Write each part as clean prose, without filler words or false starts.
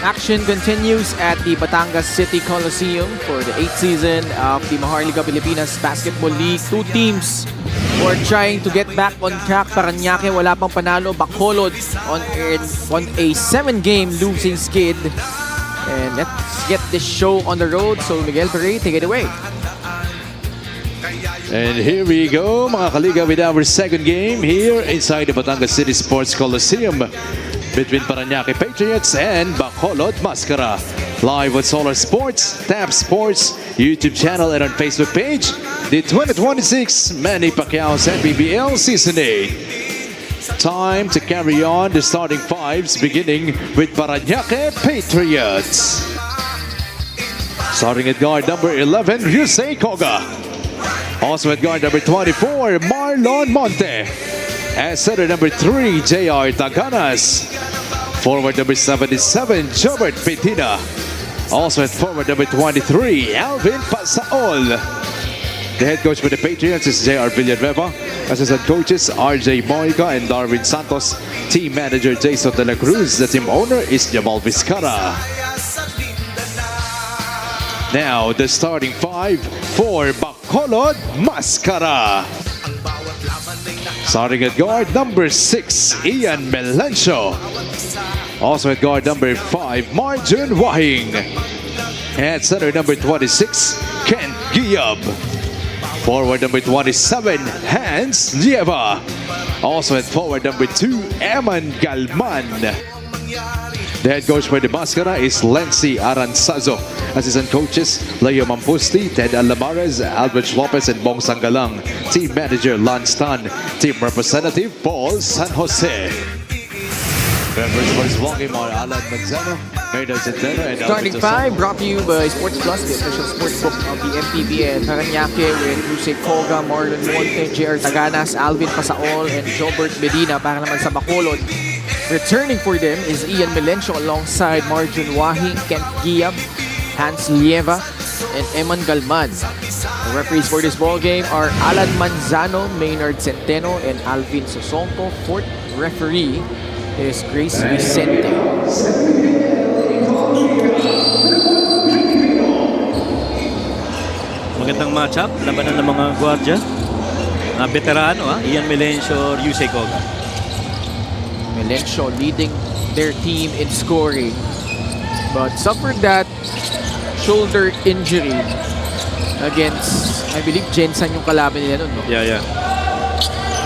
Action continues at the Batangas City Coliseum for the 8th season of the Maharlika Pilipinas Basketball League. Two teams who are trying to get back on track. Parañaque wala pang panalo. Bacolod on a 7-game losing skid. And let's get this show on the road. So Miguel Perey, take it away. And here we go, mga kaliga, with our second game here inside the Batangas City Sports Coliseum between Parañaque Patriots and Bacolod Mascara. Live on Solar Sports, Tab Sports, YouTube channel, and on Facebook page. The 2026 MANNY PACQUIAO'S MPBL Season 8. Time to carry on the starting fives, beginning with Parañaque Patriots. Starting at guard number 11, Yusei Koga. Also at guard number 24, Marlon Monte. At center number 3, JR Taganas. Forward number 77, Jobert Petina. Also at forward number 23, Alvin Pasaol. The head coach for the Patriots is JR Villanueva. Assistant coaches RJ Moica and Darwin Santos. Team manager Jason De La Cruz. The team owner is Jamal Vizcara. Now the starting five for Bacolod Mascara. Starting at guard number 6, Ian Melencio. Also at guard number 5, Marjun Wahing. At center number 26, Ken Giyab. Forward number 27, Hans Lieva. Also at forward number 2, Eman Galman. The head coach for the Mascara is Lency Aranzazo. Assistant coaches, Leo Mampusti, Ted Alamares, Albert Lopez, and Bong Sangalang. Team manager, Lance Tan. Team representative, Paul San Jose. Members for this ball game are Alan Manzano, Merda Centeno, and Starting five brought to you by Sports Plus, the official sports book of the MPBL. Parañaque with Yusei Koga, Marlon Monte, JR Taganas, Alvin Pasaol, and Jobert Medina. Para naman sa Bacolod, returning for them is Ian Melencio alongside Marjun Wahing, Kent Giyab, Hans Lieva, and Eman Galman. The referees for this ball game are Alan Manzano, Maynard Centeno, and Alvin Sosonko. Fourth referee is Grace Vicente. Magandang matchup, labanan ng mga gwardiya. Veterano, Ian Melencio, Yusei Koga. Melencio leading their team in scoring, but suffered that shoulder injury against, I believe, Jensen yung kalaban nila nun, no? Yeah.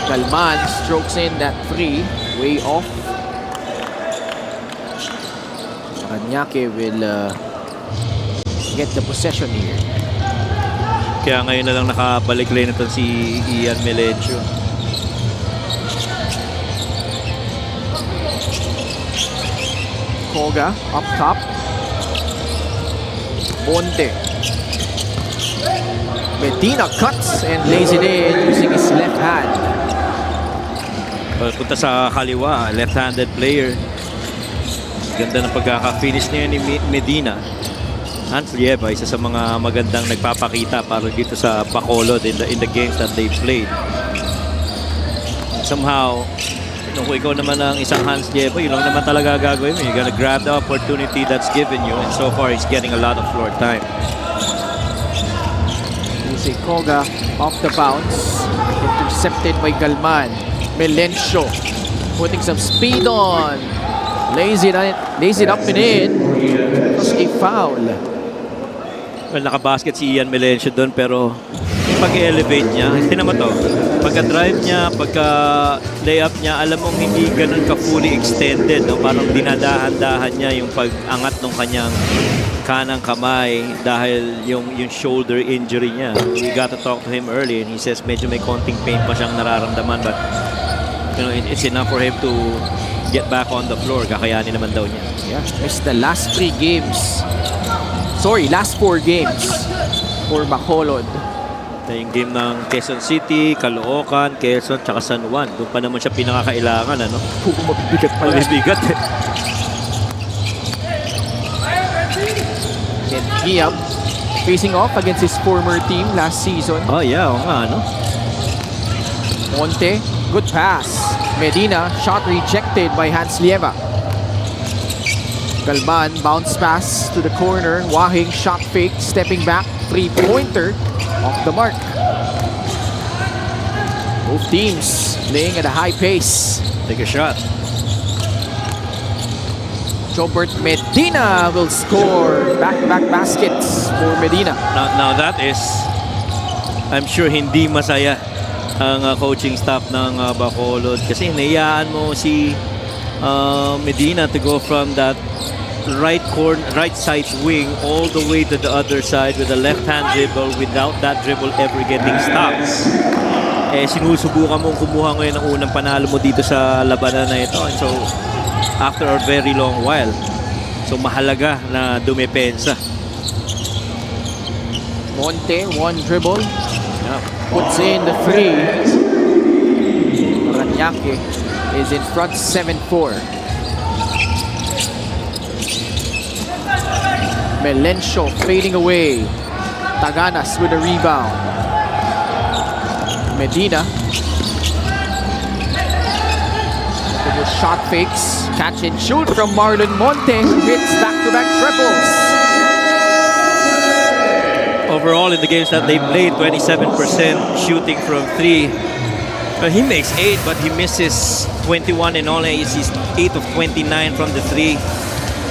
Galman strokes in that three, way off. Parañaque will get the possession here. Kaya ngayon na lang nakabalik lane ito si Ian Melencio. Koga up top. Monte. Medina cuts and lays it in using his left hand. Punta sa kaliwa, left-handed player. Ganda ng pagkaka-finish niya ni Medina. Hans Lieva, isa sa mga magandang nagpapakita para dito sa Bacolod in the games that they played. Somehow, kung ikaw naman ang isang Hans Lieva, yun lang naman talaga gagawin mo. You're gonna grab the opportunity that's given you, and so far he's getting a lot of floor time. Yusei Koga off the bounce, intercepted by Galman. Melencio putting some speed on, lays it up and in. It was a foul. Well, nakabasket si Ian Melencio doon, pero pag-elevate niya, tinan mo to, pagka-drive niya, pagka-layup niya, alam mong hindi ganun ka-fully extended, no? Parang dinadahan-dahan niya yung pag-angat ng kanyang kanang kamay dahil yung shoulder injury niya. We got to talk to him early and he says medyo may konting pain pa siyang nararamdaman, but you know, it's enough for him to get back on the floor. Kakayanin naman daw niya. Yeah, missed the last 3 games. Sorry, last 4 games for Bacolod. Ito yung game ng Quezon City, Caloocan, Quezon, tsaka San Juan. Doon pa naman siya pinakakailangan, ano? Mabibigat pala. Mabibigat. Ken Giyab facing off against his former team last season. Oh yeah, oo nga, ano? Monte, good pass. Medina, shot rejected by Hans Lieva. Galban, bounce pass to the corner. Wahing, shot fake, stepping back. Three-pointer off the mark. Both teams playing at a high pace. Take a shot. Jobert Medina will score. Back-to-back baskets for Medina. Now that is, I'm sure hindi masaya ang coaching staff ng Bacolod kasi hinayaan mo si Medina to go from that right side wing all the way to the other side with a left-hand dribble without that dribble ever getting stopped. Sinusubukan mong kumuha ngayon ang unang panalo mo dito sa labanan na ito. And so, after a very long while. So, mahalaga na dumepensa. Monte, one dribble. Yeah. Puts in the three. Parañaque is in front 7-4. Melencio fading away. Taganas with a rebound. Medina. Shot fakes. Catch and shoot from Marlon Monte. Hits back-to-back triples. Overall, in the games that they played, 27% shooting from 3. He makes 8, but he misses 21 and all. He's 8 of 29 from the 3.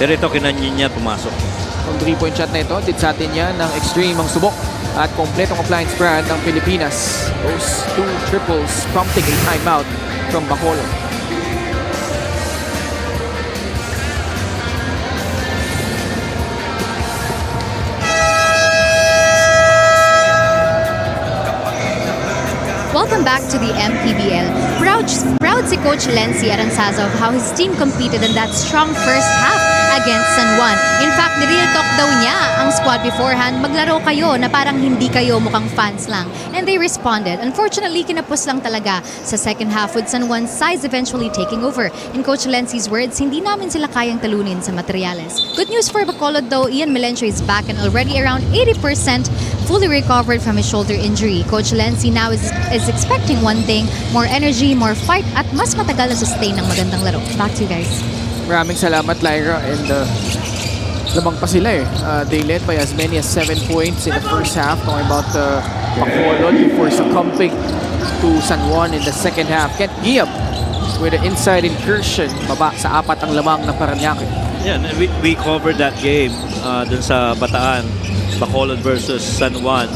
Pero ito, kinanyo niya pumasok. Ang 3-point shot na ito, did sa atin yan ng extreme ang subok at kompletong appliance brand ng Pilipinas. Those 2 triples prompting a timeout from Bacolod. Welcome back to the MPBL. Proud si Coach Lency Aranzazo of how his team competed in that strong first half against San Juan. In fact, real talk daw niya ang squad beforehand, maglaro kayo na parang hindi kayo mukhang fans lang. And they responded. Unfortunately, kinapos lang talaga sa second half with San Juan's size eventually taking over. In Coach Lency's words, hindi namin sila kayang talunin sa materials. Good news for Bacolod though, Ian Melencio is back and already around 80% fully recovered from his shoulder injury. Coach Lency now is expecting one thing, more energy, more fight, at mas matagal na sustain ng magandang laro. Back to you guys. Maraming salamat, Lyra. And lamang pa sila eh. They led by as many as 7 points in the first half. Talking about Bacolod before succumbing to San Juan in the second half. Kent Giab with an inside incursion. Baba sa 4 ang lamang ng Parañaque. Yeah, we covered that game dun sa Bataan. Bacolod versus San Juan.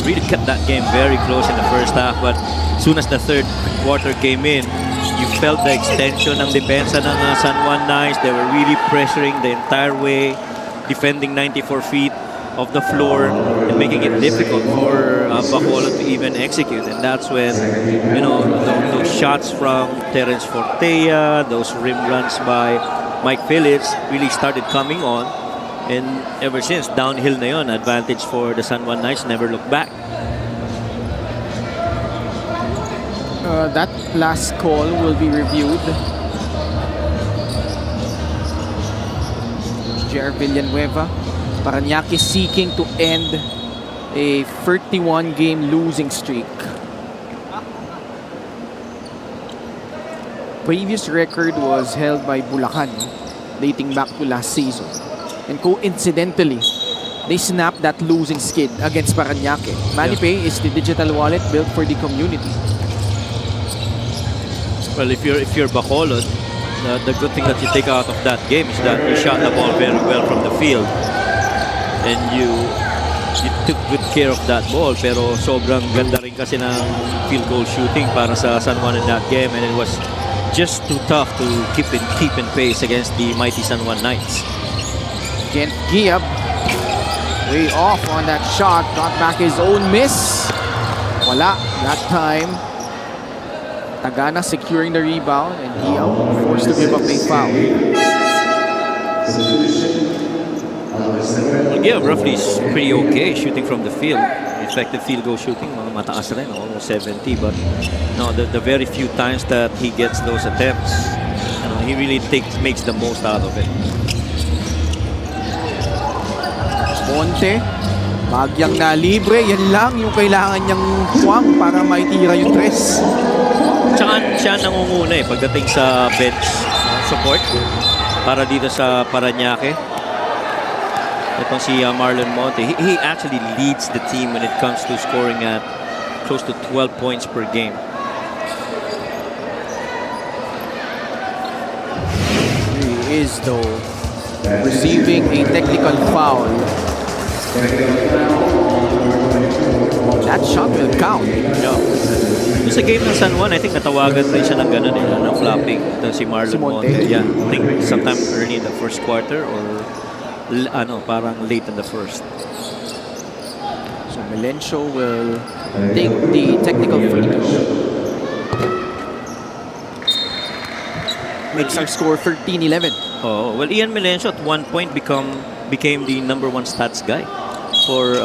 Really kept that game very close in the first half, but as soon as the third quarter came in, you felt the extension ng depensa ng San Juan Knights. They were really pressuring the entire way, defending 94 feet of the floor and making it difficult for Bacolod to even execute. And that's when, you know, those shots from Terence Fortea, those rim runs by Mike Phillips really started coming on. And ever since, downhill na yun, advantage for the San Juan Knights, never look back. That last call will be reviewed. Jer Villanueva. Parañaque seeking to end a 31-game losing streak. Previous record was held by Bulacan, dating back to last season. And coincidentally, they snapped that losing skid against Parañaque. MANNY is the digital wallet built for the community. Well, if you're Bacolod, the good thing that you take out of that game is that you shot the ball very well from the field, and you took good care of that ball. Pero sobrang ganda rin kasi ng field goal shooting para sa San Juan in that game, and it was just too tough to keep in pace against the mighty San Juan Knights. Kent Giab, way off on that shot, got back his own miss. Wala that time. Tagana securing the rebound, and Giab forced to give up a foul. Well, Giab roughly is pretty okay shooting from the field. Effective field goal shooting, mga mataas rin, almost 70. But no, the very few times that he gets those attempts, you know, he really makes the most out of it. Monte, bagyang na libre. Yan lang yung kailangan niyang tuwang para maitira yung tres. Tsaka siya nangunguna pagdating sa bench support. para dito sa Parañaque. Itong si Marlon Monte. He actually leads the team when it comes to scoring at close to 12 points per game. He is, though, receiving a technical foul. That shot will count. No. Sa game ng San Juan, I think natawagan rin siya ng ganun ng flopping. Ito si Marlon Monte. Yeah, I think sometime early in the first quarter or parang late in the first. So Melencio will take the technical free throw. Makes our score 13-11. Oh, well, Ian Melencio at one point became the #1 stats guy for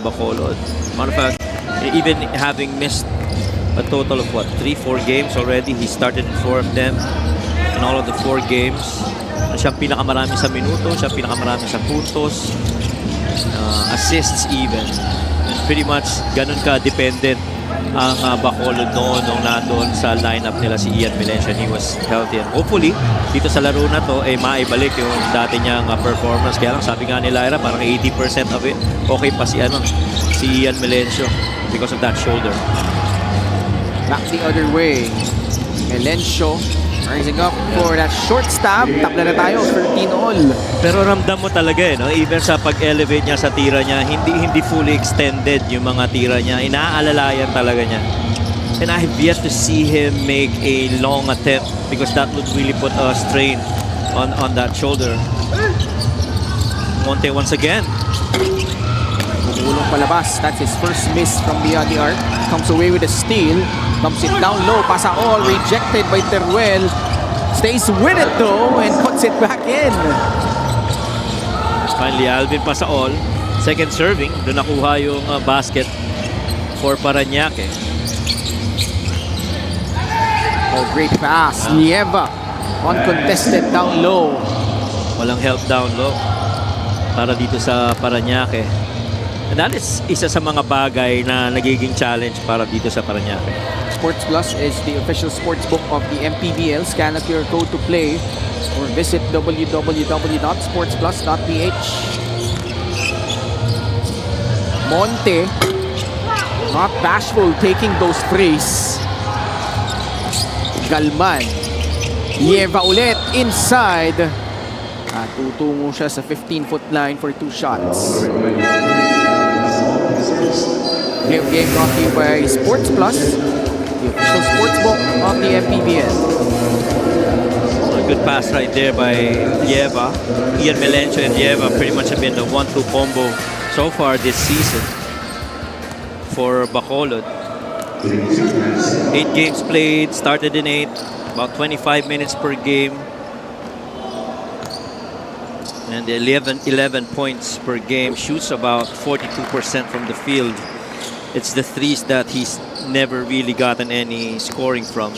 Bacolod. Matter of fact, even having missed a total of 3-4 games already, he started in 4 of them. In all of the 4 games, siya pinakamarami sa minuto, siya pinakamarami sa puntos, assists even. And pretty much ganun ka dependent ang Bacolod noon nung nandoon sa lineup nila si Ian Melencio. He was healthy, and hopefully dito sa laro na to ay maibalik yung dati niyang performance. Kaya lang sabi nga ni Lyra, parang 80% of it okay pa si Ian Melencio because of that shoulder. Back the other way. Melencio rising up for that short stab. Tabla na tayo, 13-all. Pero ramdam mo talaga even sa pag-elevate niya sa tira niya, hindi fully extended yung mga tira niya. Inaalalayan talaga niya. And I have yet to see him make a long attempt because that would really put a strain on that shoulder. Monte once again. Bumulong palabas. That's his first miss from beyond the arc. Comes away with a steal. Dumps it down low. Pasa all. Rejected by Teruel. Stays with it though and puts it back in. Finally, Alvin Pasaol. Second serving. Doon nakuha yung basket for Parañaque. Oh, great pass. Nieva. Uncontested down low. Walang help down low para dito sa Parañaque. And that is isa sa mga bagay na nagiging challenge para dito sa Parañaque. Sports Plus is the official sports book of the MPBL. Scan a QR code to play or visit www.sportsplus.ph. Monte, not bashful, taking those threes. Galman. Nieva ulit inside. Tutungo siya sa 15-foot line for 2 shots. New game brought to you by Sports Plus, the official sports book of the MPBL. A good pass right there by Nieva. Ian Melencio and Nieva pretty much have been the 1-2 combo so far this season for Bacolod. 8 games played, started in 8, about 25 minutes per game. And 11 points per game, shoots about 42% from the field. It's the threes that he's never really gotten any scoring from.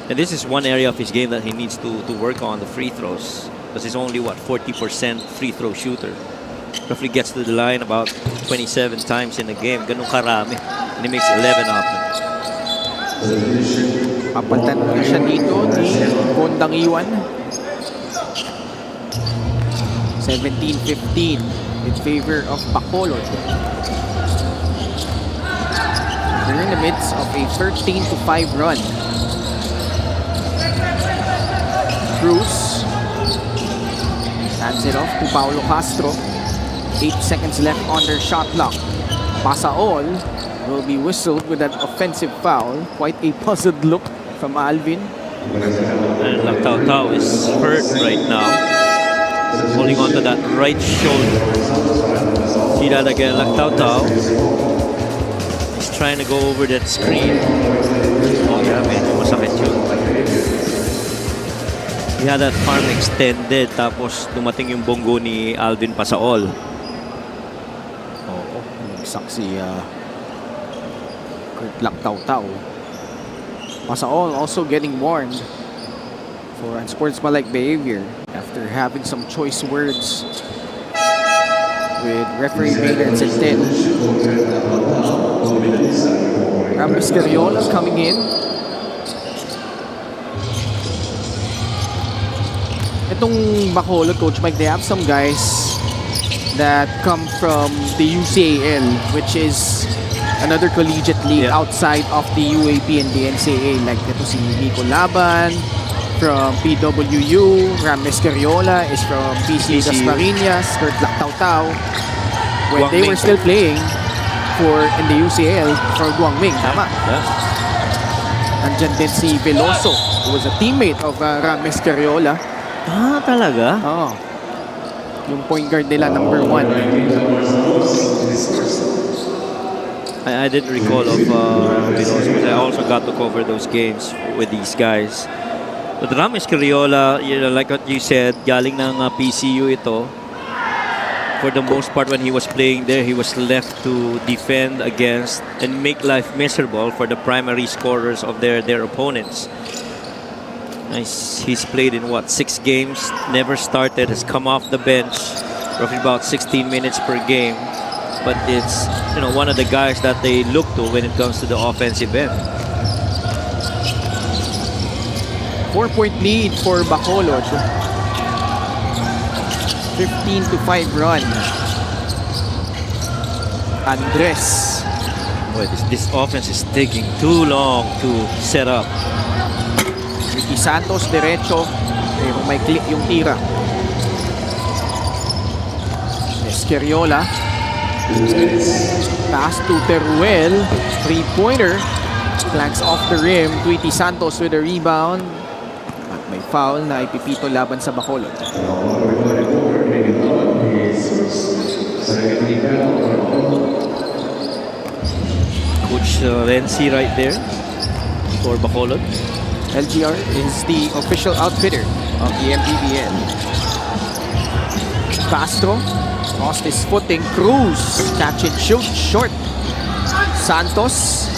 And this is one area of his game that he needs to work on, the free throws. Because he's only, 40% free throw shooter. Roughly gets to the line about 27 times in a game. Ganun karami. And he makes 11 of them. Papatan na siya dito ni Kondang Iwan. 17-15 in favor of Bacolod. They're in the midst of a 13-5 run. Cruz hands it off to Paulo Castro. 8 seconds left on their shot clock. Pasaol will be whistled with an offensive foul. Quite a puzzled look from Alvin. And Lactao is hurt right now. Holding on to that right shoulder. See that again, Lactao. He's trying to go over that screen. Oh yeah, medyo masakit yun. He had that arm extended, tapos dumating yung bonggo ni Alvin Pasaol. Oo, nagsak si Kurt Lactao. Pasaol also getting warned for unsportsmanlike behavior after having some choice words with referee Maynard Centeno. Rambis Carriola coming in. Itong Bacolod, Coach Mike, they have some guys that come from the UCAL, which is another collegiate league outside of the UAP and the NCAA. Like ito si Nico Laban from PWU, Rames Carriola is from PCU Dasmariñas, Kurt Lactaw-Taw. When they were still playing in the UCL for Guangming, tama? Yeah. Andyan din si Veloso, who was a teammate of Rames Carriola. Ah, talaga? Oo. Yung point guard nila, number 1. I didn't recall of Veloso because I also got to cover those games with these guys. But Rames Carriola, you know, like what you said, galing ng PCU ito. For the most part, when he was playing there, he was left to defend against and make life miserable for the primary scorers of their opponents. He's played in what, 6 games, never started, has come off the bench, roughly about 16 minutes per game. But it's, you know, one of the guys that they look to when it comes to the offensive end. 4-point lead for Bacolod. 15-5 run. Andres. Boy, this offense is taking too long to set up. Ricky Santos, derecho. Pero may click yung tira. Esqueriola. Pass to Teruel. 3-pointer. Flanks off the rim. Tweety Santos with a rebound. At may foul na ipipito laban sa Bacolod. Coach Renzi right there for Bacolod. LGR is the official outfitter of the MPBL. Castro lost his footing. Cruz, catch and shoot, short. Santos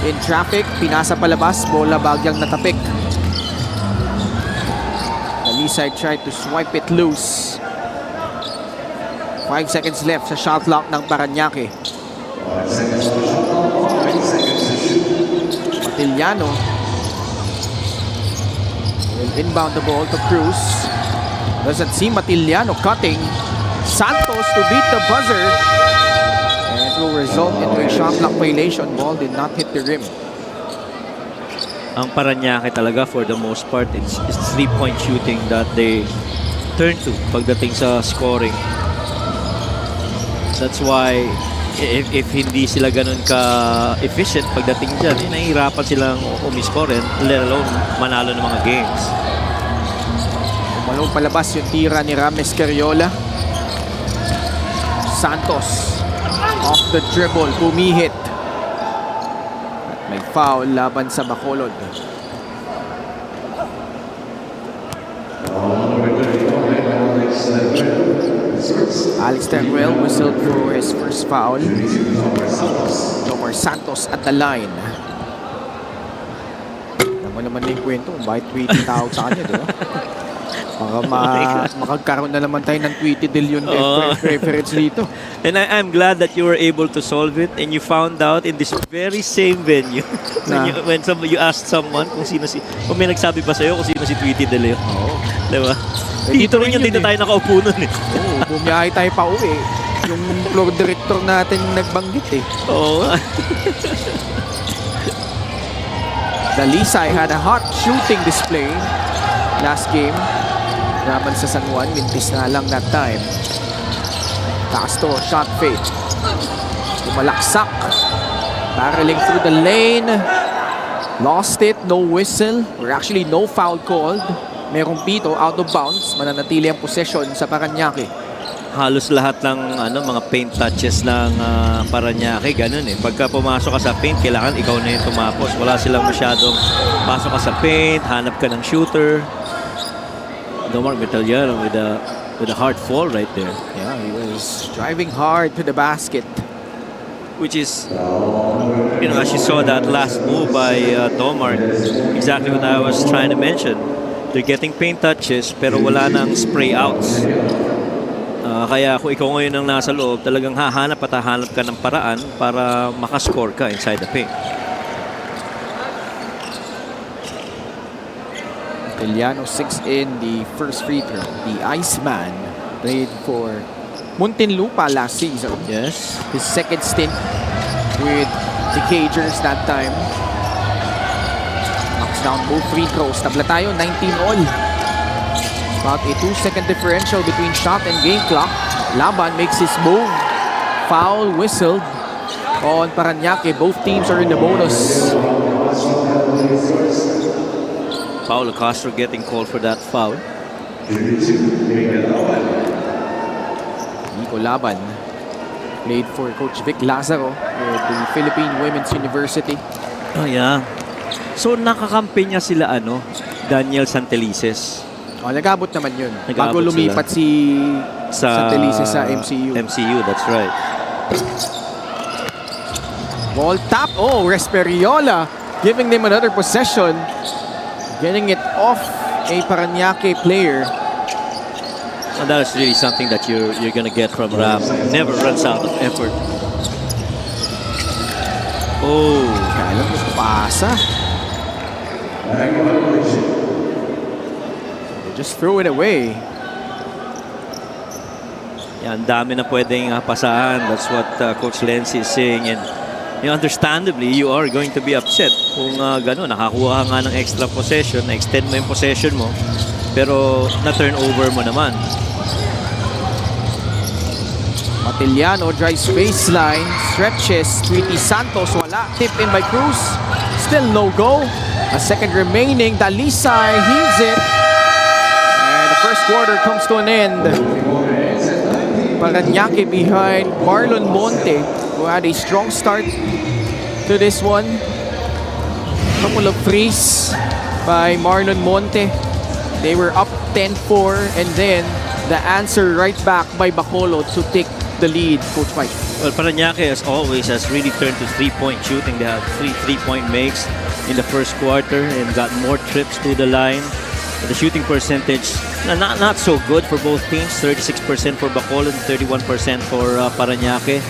in traffic, pinasa palabas, bola bagyang natapik. Dalisay tried to swipe it loose. 5 seconds left sa shot clock ng Parañaque. Matiliano will inbound the ball to Cruz. Doesn't see Matiliano cutting. Santos to beat the buzzer. And it will result into a shot clock violation. Ball did not hit the rim. Ang Parañaque talaga for the most part, it's 3-point shooting that they turn to pagdating sa scoring. That's why if hindi sila ganun ka-efficient pagdating dyan, nahihirapan silang umiscore, let alone manalo ng mga games. Umalong palabas yung tira ni Rames Carriola. Santos off the dribble, pumihit. At may foul laban sa Bacolod. Alex Teruel whistled for his first foul. Jomar Santos at the line. Naman na yung kwento, bakit tweety tawag sa kanya, di ba? Makagkaroon na naman tayo ng tweety deal yung reference dito. And I'm glad that you were able to solve it and you found out in this very same venue when you asked someone kung may nagsabi pa sa'yo kung sino si Tweety De Leon. Oo. Diba? Dito rin yun, dito tayo nakaupo nun eh. Oo, bumiyahe tayo pa uwi. Yung floor director natin nagbanggit eh. Oo. Dalisay had a hot shooting display last game. Laban sa San Juan, mintis na lang that time. Castro, shot fake. Lumalaksak. Barreling through the lane. Lost it, no whistle. Or actually, no foul called. Merong pito, out of bounds. Mananatili ang possession sa Parañaque. Halos lahat ng mga paint touches ng Parañaque, ganun eh. Pagka pumasok ka sa paint, kailangan ikaw na yung tumapos. Wala silang masyadong pasok ka sa paint, hanap ka ng shooter. Domar Metaliano with a hard fall right there. Yeah, he was driving hard to the basket. Which is, you know, as you saw that last move by Domar, exactly what I was trying to mention. They're getting paint touches pero wala nang spray outs. Kaya kung ikaw ngayon ang nasa loob, talagang hahanap ka ng paraan para makascore ka inside the paint. Matiliano 6 in the first free throw. The Iceman played for Muntinlupa last season. Yes. His second stint with the Cagers that time. Knocks down both free throws. Tabla tayo, 19 all. About a 2-second differential between shot and game clock. Laban makes his move. Foul whistled on Parañaque. Both teams are in the bonus. Paulo Castro getting called for that foul. Nico Laban played for Coach Vic Lazaro with the Philippine Women's University. Oh yeah. So nakakampi niya sila Daniel Santelices Oh, nag-abot naman yun. Nag-abot Bago lumipat si Santelices sa MCU. MCU, that's right. Ball tap. Oh, Resperiola giving them another possession. Getting it off a Parañaque player. And that is really something that you're gonna get from Ram. Never runs out of effort. Oh, Kailan mo pasa. They just throw it away. yeah, ang dami na pwedeng pasahan. That's what Coach Lenzi is saying. And understandably, you are going to be upset kung gano'n, nakakuha ka nga ng extra possession, na-extend mo yung possession mo, pero na-turnover mo naman. Matiliano drives baseline, stretches, Tweety Santos, wala. Tip in by Cruz, still no go. A second remaining, Dalisay heaves it. And the first quarter comes to an end. Parañaque behind Marlon Monte, who had a strong start to this one. Couple of threes by Marlon Monte. They were up 10-4, and then the answer right back by Bacolod to take the lead, Coach Mike. Well, Parañaque, as always, has really turned to three-point shooting. They had 3 3-point makes in the first quarter and got more trips to the line. But the shooting percentage, not so good for both teams. 36% for Bacolod, 31% for Parañaque.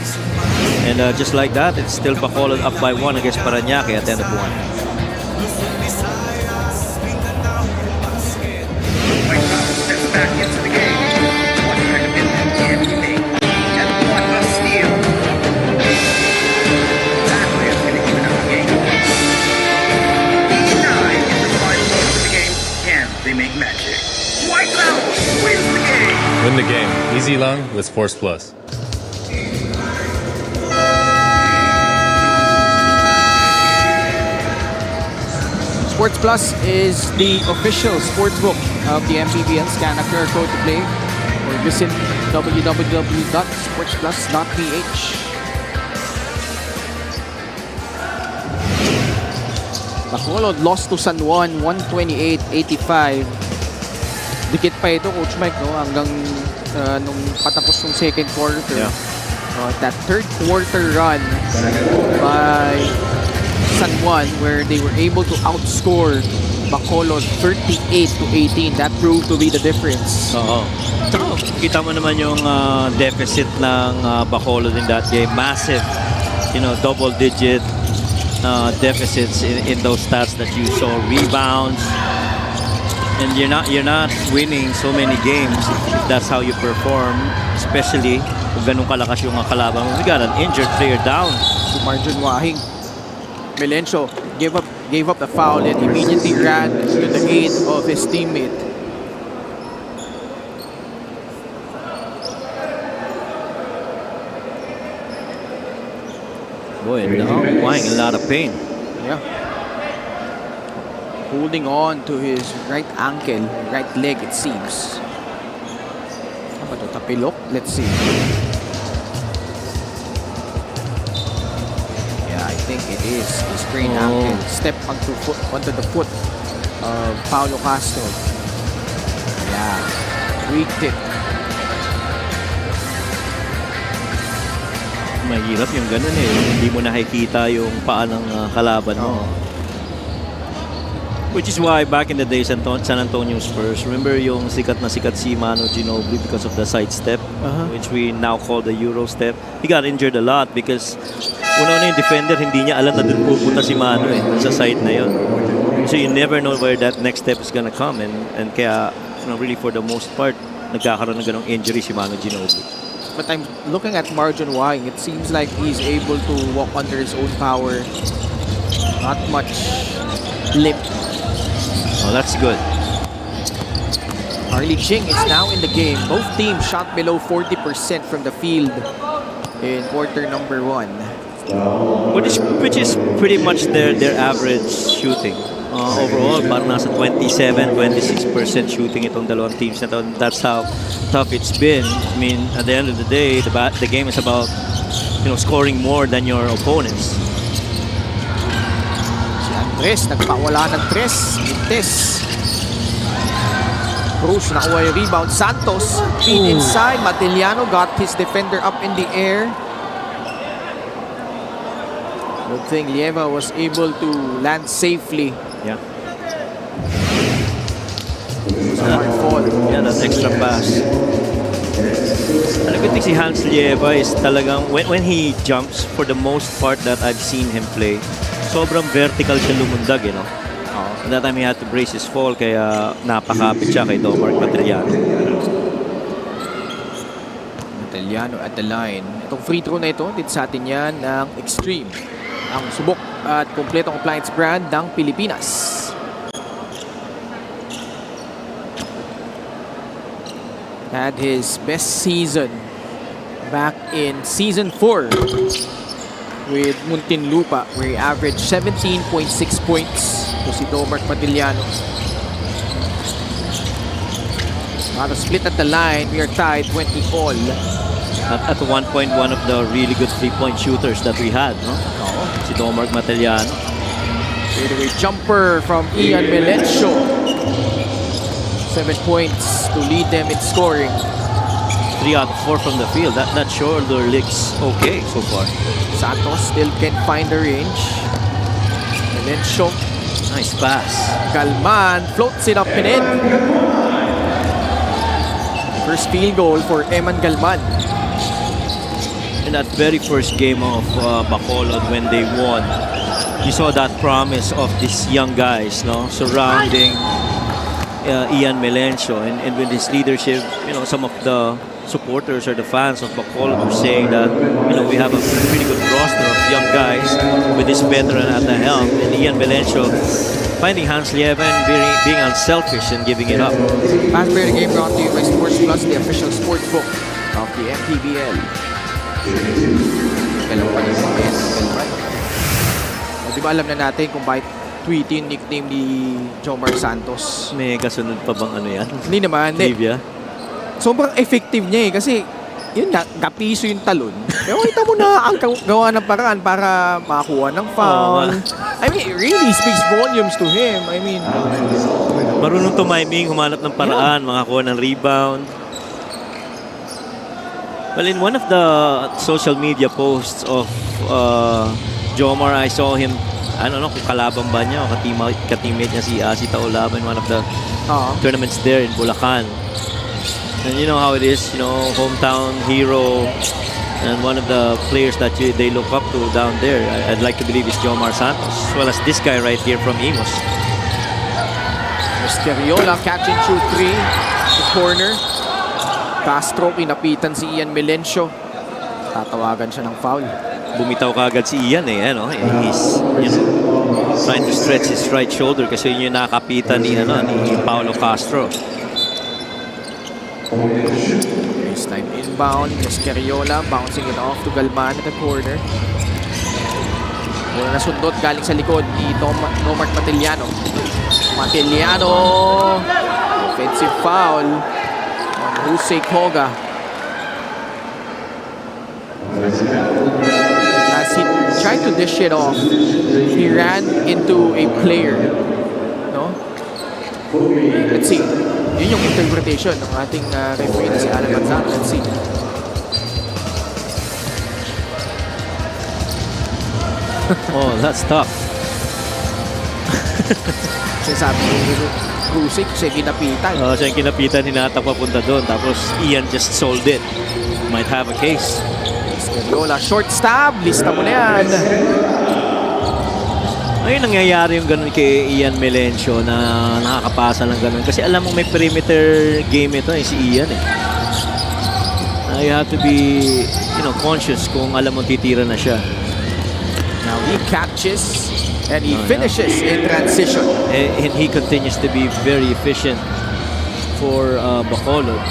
And just like that, it's still Bacolod up by 1 against Parañaque at the end of 1. Back into the game. What kind of impact can he make? And what a steal! That way is going to even up the game. 89 in the final moments of the game. Can they make magic? Wipeout wins the game! Win the game. Easy long with Force Plus. Sports Plus is the official sportsbook of the MPBL. Scan a QR code to play or visit www.sportsplus.ph. Bacolod lost to San Juan 128-85. Dikit pa ito, Coach Mike, no? Hanggang nung patapos ng second quarter. Yeah. That third quarter run by San Juan, where they were able to outscore Bacolod 38-18. That proved to be the difference. Oo. Tsaka, kita mo naman yung deficit ng Bacolod in that game. Massive, double-digit deficits in those stats that you saw. Rebounds. And you're not winning so many games if that's how you perform, especially kung ganun kalakas yung kalaban mo. We got an injured player down. To Marjon Wahing. Melencio gave up the foul and immediately ran to the aid of his teammate. Boy, now Wang in a lot of pain. Yeah. Holding on to his right ankle, right leg it seems. Ano ba ito? Tapilok? Let's see. I think it is a sprained ankle. Step onto the foot of Paulo Castro. Yeah, tweaked it. Mahirap yung ganun eh. Hindi mo nakikita yung paa ng kalaban mo. Which is why back in the day, San Antonio Spurs, remember yung sikat na sikat si Manu Ginobili because of the side step, which we now call the Euro step. He got injured a lot because una yung defender, hindi niya alam na dun pupunta si Manu sa side na yun. So you never know where that next step is gonna come. And kaya, really for the most part, nagkakaroon ng ganong injury si Manu Ginobili. But I'm looking at Marjon Wang. It seems like he's able to walk under his own power. Not much limp. Oh, that's good. Harley Ching is now in the game. Both teams shot below 40% from the field in quarter number 1. Which is pretty much their average shooting. Overall, parang nasa 27-26% shooting itong dalawang teams na to. That's how tough it's been. I mean, at the end of the day, the game is about scoring more than your opponents. Si Andres, nagpawala ng press. Mintes. Cruz, nakuha yung rebound. Santos, feed inside. Matiliano got his defender up in the air. Good thing Lieva was able to land safely. Yeah. Hard fall. Yeah, that extra pass. And a good thing si Hans Lieva is talagang, when he jumps, for the most part that I've seen him play, sobrang vertical siya lumundag, And that time he had to brace his fall, kaya napakapit siya kay Domar Matiliano. Matiliano at the line. Itong free throw na ito, dito sa atin yan ng Extreme. Ang subok at kompletong appliance brand ng Pilipinas. Had his best season back in season 4 with Muntinlupa, where he averaged 17.6 points. To si Domar Matiliano. Not a split at the line. We are tied 20 all. At one point, one of the really good three-point shooters that we had, no? Si Domar Matiliano. Fadeaway jumper from Ian Melencio. 7 points to lead them in scoring. 3 out of 4 from the field. That shoulder looks okay so far. Santos still can't find the range. Melencio. Nice pass. Galman floats it up and in. First field goal for Eman Galman. In that very first game of Bacolod when they won, you saw that promise of these young guys, surrounding Ian Melencio, and with his leadership, some of the supporters or the fans of Bacolod were saying that we have a pretty good roster of young guys with this veteran at the helm, and Ian Melencio finding Hans Lieva and being unselfish and giving it up. Fast player game brought to you by Sports Plus, the official sports book of the MPBL. Di ba alam na natin kung bakit Tweety yung nickname ni Jomar Santos? May kasunod pa bang yan? Hindi naman. Trivia? Sobrang effective niya kasi yun nga, kapiso yung talon. Pero kita mo na ang gawa ng paraan para makakuha ng foul. I mean, it really speaks volumes to him. I mean, marunong tumiming, humanap ng paraan, makakuha ng rebound. Well, in one of the social media posts of Jomar, I saw him, I don't know kung kalabang ba niya o ka-teammate niya si Taolaba in one of the tournaments there in Bulacan. And you know how it is, hometown hero and one of the players that they look up to down there. I'd like to believe is Jomar Santos, as well as this guy right here from Imos. Escariola catching through 3 to corner. Castro, kinapitan si Ian Melencio. Tatawagan siya ng foul. Bumitaw kaagad si Ian and he's trying to stretch his right shoulder kasi yun yung nakapitan ni Paulo Castro. Baseline inbound. Escariola bouncing it off to Galman at the corner. Wala na sundot galing sa likod ni Domar Matiliano. Matiliano. Offensive foul on Jose Koga. As he tried to dish it off, he ran into a player. Let's see. Yun yung interpretation ng ating referee na si Alan Manzano. Let's see. Oh, that's tough. Sinasabi ni Krusik, siya kinapitan. Siya yung kinapitan, hinatak papunta doon. Tapos Ian just sold it. Might have a case. Escariola, short stab. Lista mo na yan. Ngayon nangyayari yung ganun kay Ian Melencio na nakakapasa ng ganun. Kasi alam mo may perimeter game ito si Ian eh. You have to be, conscious kung alam mo titira na siya. Now he catches and he finishes in transition. And he continues to be very efficient for Bacolod.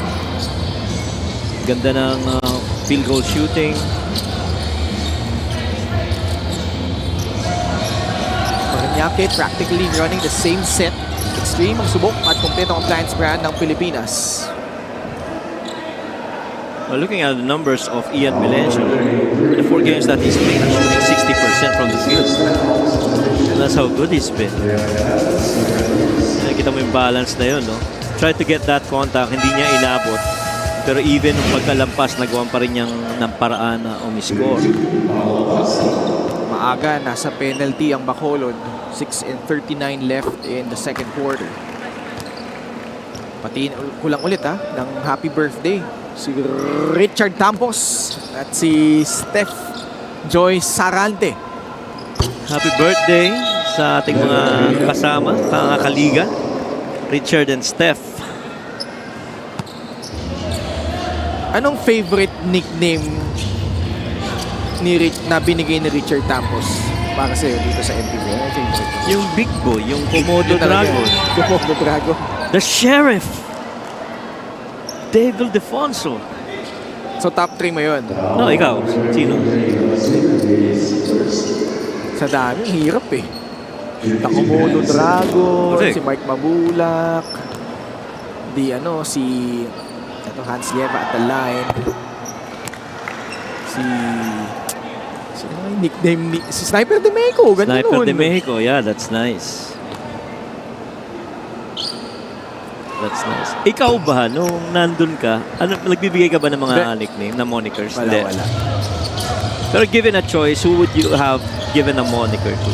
Ganda ng field goal shooting. Parañaque practically running the same set. Extreme ang subok at kompleto ang appliance brand ng Pilipinas. Well, looking at the numbers of Ian Melencio, the 4 games that he's played, he's shooting 60% from the field. And that's how good he's been. Nakikita mo yung balance na yun, no? Try to get that contact, hindi niya inabot. Pero even nung pagkalampas, nagawan pa rin niyang ng paraan na umiscore. Maaga, nasa penalty ang Bacolod. 6:39 left in the second quarter. Pati kulang ulit ng happy birthday si Richard Campos at si Steph Joy Sarante. Happy birthday sa ating mga kasama, mga kaliga, Richard and Steph. Anong favorite nickname na binigay ni Richard Campos para sa'yo dito sa MPBL? Ano favorite? Yung Big Boy, yung Komodo Dragon. Komodo Dragon. The Sheriff, Devil Defonso. So top 3 mo yun? No, ikaw. Sino? Sa dami, hirap eh. The Komodo Dragon, Correct. si Mike Mabulak, si Hans Lieva at the line. Si nickname si Sniper de Mexico, ganun Sniper nun. de Mexico, yeah, that's nice. That's nice. Ikaw ba, nung nandun ka, nagbibigay ka ba ng mga nickname, na monikers? Wala. Pero given a choice, who would you have given a moniker to?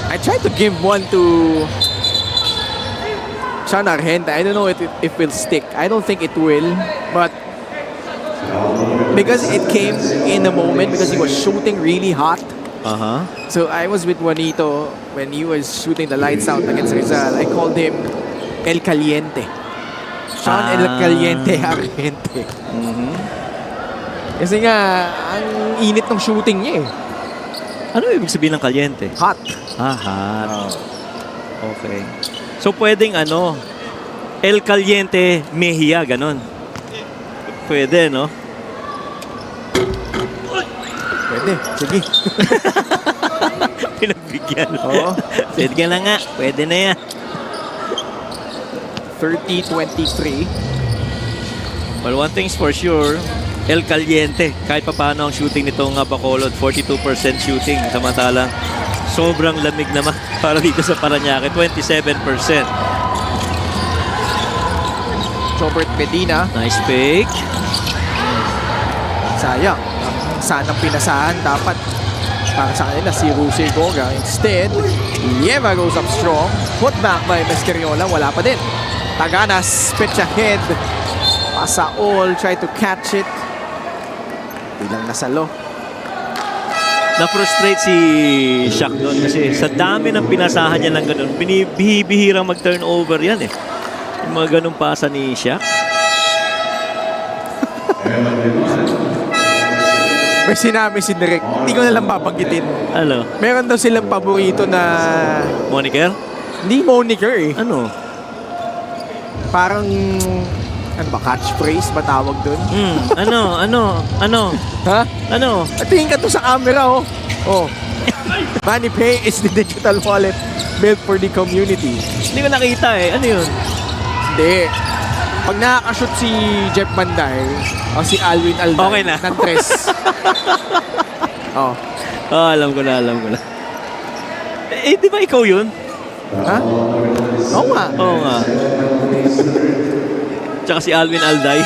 I tried to give one to Sean Argenta. I don't know if it will stick. I don't think it will, but because it came in a moment because he was shooting really hot. So I was with Juanito when he was shooting the lights out against Rizal. I called him El Caliente. Sean El Caliente Argente. Kasi nga, ang init ng shooting niya eh. Ano ibig sabihin ng kaliente? Hot. Hot. Okay. So pwedeng El Caliente Mejia, ganon. Pwede, no? Pwede. Sige. Pinagbigyan. Oo. Pwede ka na nga. Pwede na yan. 30-23. Well, one thing's for sure, El Caliente. Kahit pa paano ang shooting nitong Bacolod, 42% shooting. Samantalang sobrang lamig naman para dito sa Parañaque, 27%. Robert Medina. Nice pick. Sayang. Sanang pinasahan dapat para sa kanila si Rusey Goga. Instead, Lieva goes up strong. Put back by Mescariola. Wala pa din. Taganas, pitch ahead. Pasaol, try to catch it. Bilang nasalo. Na-frustrate si Shaq doon kasi sa dami ng pinasahan niya ng ganun, binibihirang mag-turnover yan eh. Yung mga ganun pasa ni Shaq. May sinabi si Direk, hindi ko nalang babanggitin. Ano? Meron daw silang paborito na... Moniker? Hindi moniker eh. Ano? Parang... Ano ba? Catchphrase ba tawag doon? Ano? Ha? Ano? Tingin ka to sa camera oh. Oh. Manny Pay is the digital wallet built for the community. Hindi ko nakita eh. Ano yun? Hindi. Pag nakakashoot si Jeff Banday o si Alwin Alday Okay na. ng tres. Oh. Oh, alam ko na. Eh, di ba ikaw yun? Ha? Oo nga. Oo nga. Tsaka si Alvin Alday.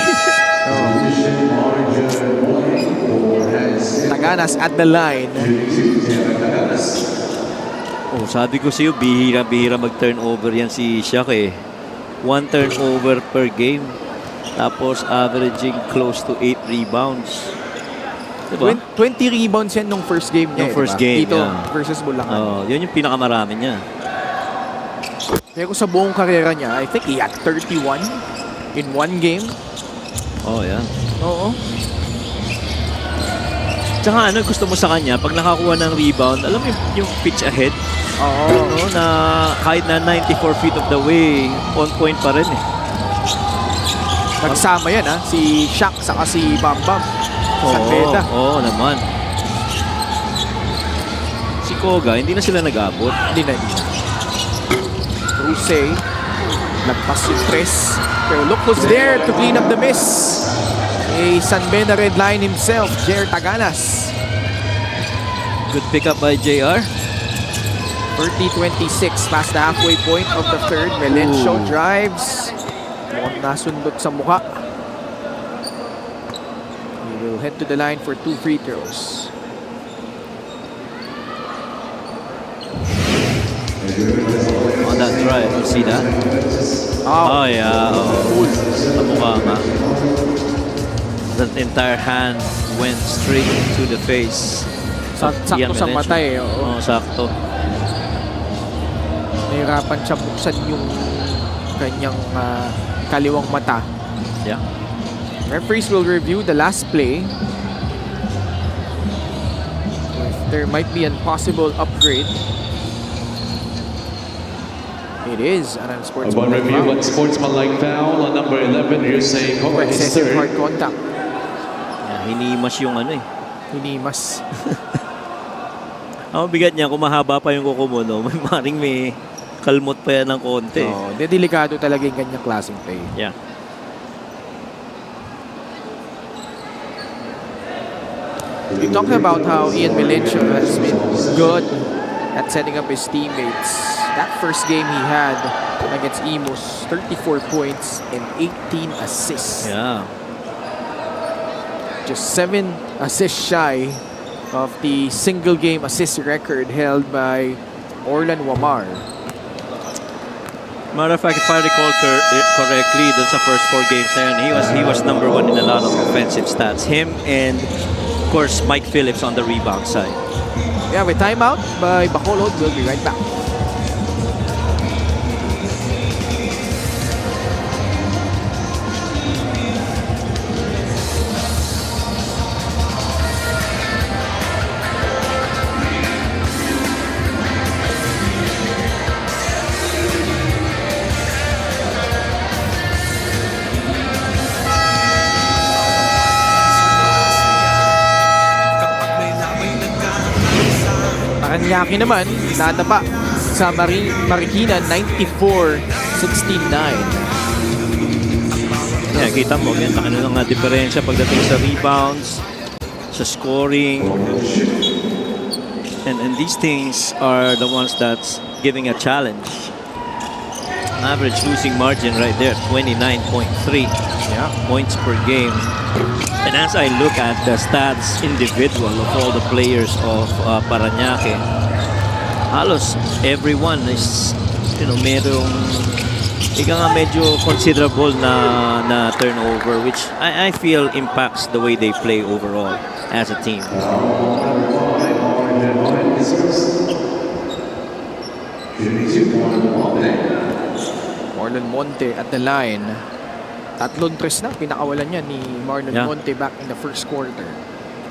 Taganas at the line. Oh, sabi ko sa'yo, bihira mag-turnover yan si Shaq eh. 1 turnover per game. Tapos averaging close to 8 rebounds. Diba? 20 rebounds yan nung first game niya. Yung first diba? game, Dito yeah. versus Bulacan. Yun yung pinakamarami niya. Pero sa buong karera niya, I think he had 31 in one game. Oh, yeah. Oo. Tsaka ano gusto mo sa kanya, pag nakakuha ng rebound, alam mo yung pitch ahead? Oo. No, na kahit na 94 feet of the way, on point pa rin eh. Nagsama yan ha, si Shaq saka si Bam Bam. Sa beda. Oo naman. Si Koga, hindi na sila nag-abot. Hindi na. Rusey, nagpas yung tres. Pero look who's there to clean up the miss. A San Beda red line himself, Jer Taganas. Good pick up by JR. 30-26 past the halfway point of the third. Melencio drives. Mukhang nasundot sa mukha. He will head to the line for 2 free throws. On that drive, you see that? Oh yeah. Oh. Sa mukha nga. That entire hand went straight to the face. Sakto Ian sa Melencio. mata eh. Oo. Sakto. Nahirapan siya buksan yung kanyang kaliwang mata. Yeah. Referees will review the last play. If there might be a possible upgrade. It is an unsportsmanlike Upon review, foul. unsportsmanlike foul on number 11, Yusei Koga, his Excessive third. hard contact. Yeah, hinimas yung ano eh. Hinimas. Ang bigat niya, kung mahaba pa yung kuko mo, no? May kalmot pa yan ng konti. Oh, delikado talaga yung ganyang klaseng play. Yeah. We talked about how Ian Melencio has been good at setting up his teammates. That first game he had against Imus, 34 points and 18 assists. Yeah. Just 7 assists shy of the single game assist record held by Orlan Wamar. Matter of fact, if I recall correctly, dun sa first 4 games na yun, he was number 1 in a lot of offensive stats. Him and, of course, Mike Phillips on the rebound side. Yeah, with timeout by Bacolod, we'll be right back. Parañaque naman, nadapa sa Marikina, 94-69. Yeah, kita mo, yan, ano nga diferensya pagdating sa rebounds, sa scoring. And these things are the ones that's giving a challenge. Average losing margin right there, 29.3 points per game. And as I look at the stats individual of all the players of Parañaque, halos everyone is, merong medyo considerable na turnover, which I feel impacts the way they play overall as a team. Marlon Monte at the line. Tatlong tres na pinakawalan niya ni Marlon Monte back in the first quarter.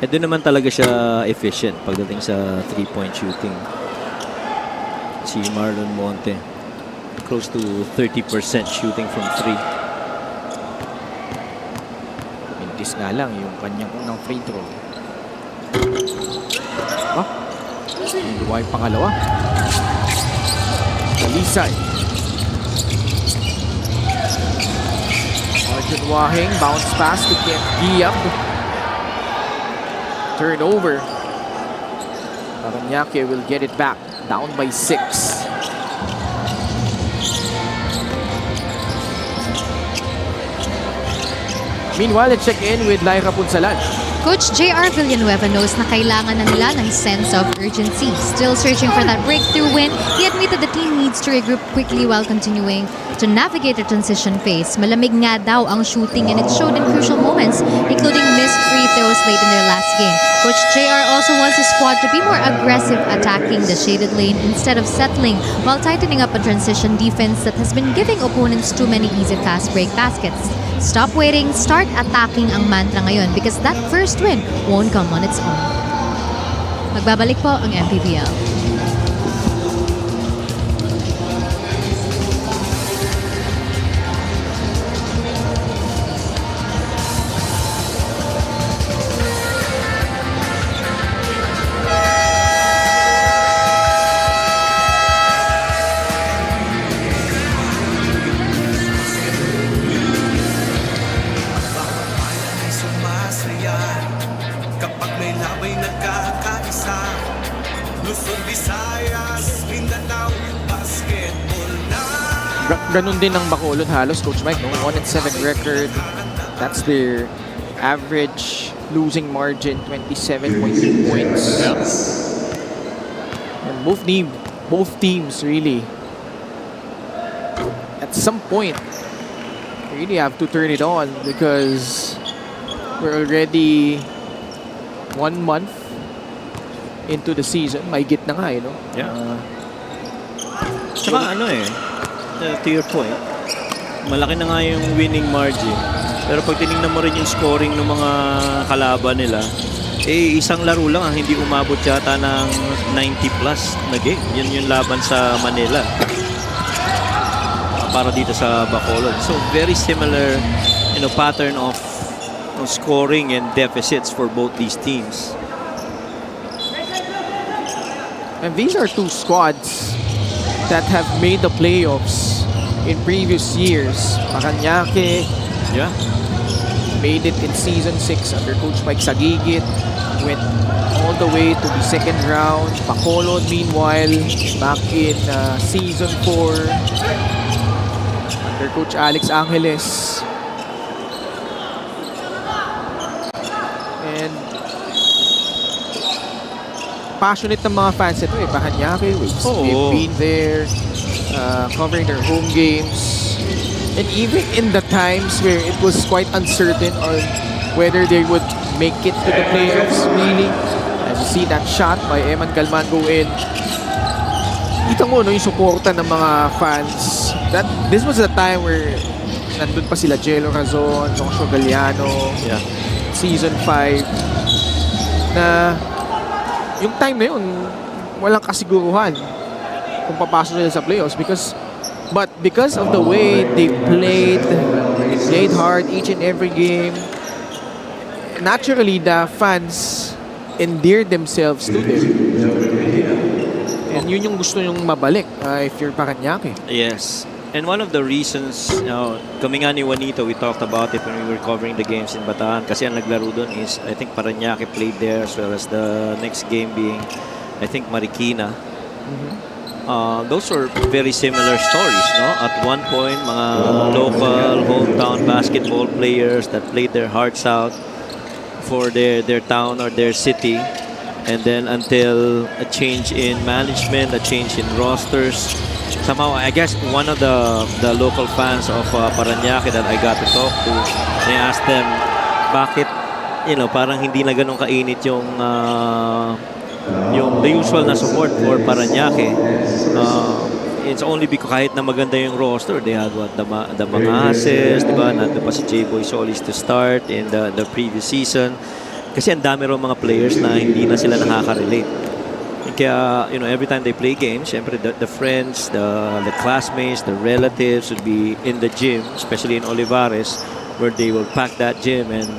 Doon naman talaga siya efficient pagdating sa 3-point shooting. Si Marlon Monte, close to 30% shooting from 3. Mintis nga lang yung kanyang unang free throw. Yung luwa yung pangalawa. Talisay. Arjun Wahing, bounce pass to Kent Giab. Turnover. Parañaque will get it back. Down by 6. Meanwhile, let's check in with Lyra Punsalan. Coach J.R. Villanueva knows na kailangan na nila ng sense of urgency. Still searching for that breakthrough win, he admitted the team needs to regroup quickly while continuing to navigate the transition phase. Malamig nga daw ang shooting and it showed in crucial moments, including missed free throws late in their last game. Coach J.R. also wants his squad to be more aggressive attacking the shaded lane instead of settling while tightening up a transition defense that has been giving opponents too many easy fast break baskets. Stop waiting, start attacking ang mantra ngayon because that first win won't come on its own. Magbabalik po ang MPBL. Sumasaya kapag may labay nagkakaisa. Luzon, Visayas, Mindanao, basketball na. Ganun din ang Bacolod halos, Coach Mike, no? 1-7 record. That's their average losing margin, 27.2 points. And both teams really, at some point, really have to turn it on because we're already 1 month into the season. Mahigit na nga, no? Yeah. Tsaka to your point, malaki na nga yung winning margin. Pero pag tinignan mo rin yung scoring ng mga kalaban nila, isang laro lang ang hindi umabot yata ng 90 plus na game. Yun yung laban sa Manila para dito sa Bacolod. So very similar, pattern of scoring and deficits for both these teams. And these are two squads that have made the playoffs in previous years. Parañaque made it in Season 6 under Coach Mike Sagigit. Went all the way to the second round. Bacolod, meanwhile, back in Season 4 under Coach Alex Angeles. And passionate ng mga fans ito Parañaque. We've been there covering their home games. And even in the times where it was quite uncertain on whether they would make it to the playoffs, really, as you see that shot by Eman Galman go in, kita mo yung suporta ng mga fans. This was the time where nandun pa sila Jello Razon, Joshua Galliano, Season 5, na yung time na yun, walang kasiguruhan kung papasok sila sa playoffs because of the way they played hard each and every game. Naturally, the fans endeared themselves to them. And yun yung gusto nyong mabalik if you're Parañaque. Yes. And one of the reasons, coming nga ni Juanito, we talked about it when we were covering the games in Bataan. Kasi ang naglaro doon is, I think Parañaque played there as well as the next game being, I think, Marikina. Those were very similar stories, no? At one point, mga local, hometown basketball players that played their hearts out for their town or their city. And then until a change in management, a change in rosters, somehow, I guess one of the local fans of Parañaque that I got to talk to, I asked them, bakit, parang hindi na ganun kainit yung the usual na support for Parañaque. It's only because kahit na maganda yung roster, they had the Mangases, diba? Nandun pa si J-Boy Solis to start in the previous season. Kasi ang dami rin mga players na hindi na sila nakaka-relate. Kaya, every time they play games, syempre the friends, the classmates, the relatives would be in the gym, especially in Olivares, where they will pack that gym and,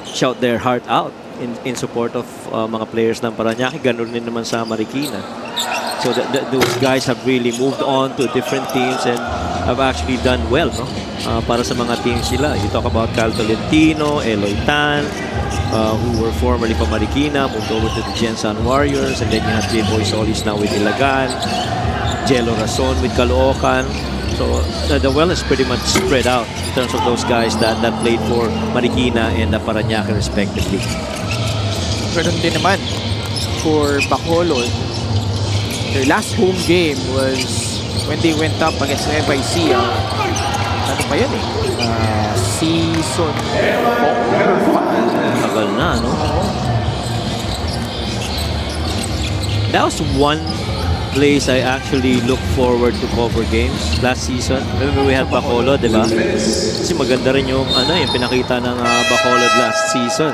shout their heart out in support of mga players ng Parañaque. Ganun din naman sa Marikina. So those guys have really moved on to different teams and have actually done well, no? Para sa mga teams sila. You talk about Cal Tolentino, Eloy Tan, who were formerly from Marikina, moved over to the Gensan Warriors, and then you have J-Boy Solis now with Ilagan, Jello Razon with Caloocan. So the well is pretty much spread out in terms of those guys that played for Marikina and Parañaque respectively. Ganun din naman for Bacolod. Their last home game was when they went up against FIC. Ano pa yan eh? Season 4. Tagal na, no? That was one place I actually look forward to cover games last season. Remember we had Bacolod, di ba? Kasi maganda rin yung yung pinakita ng Bacolod last season.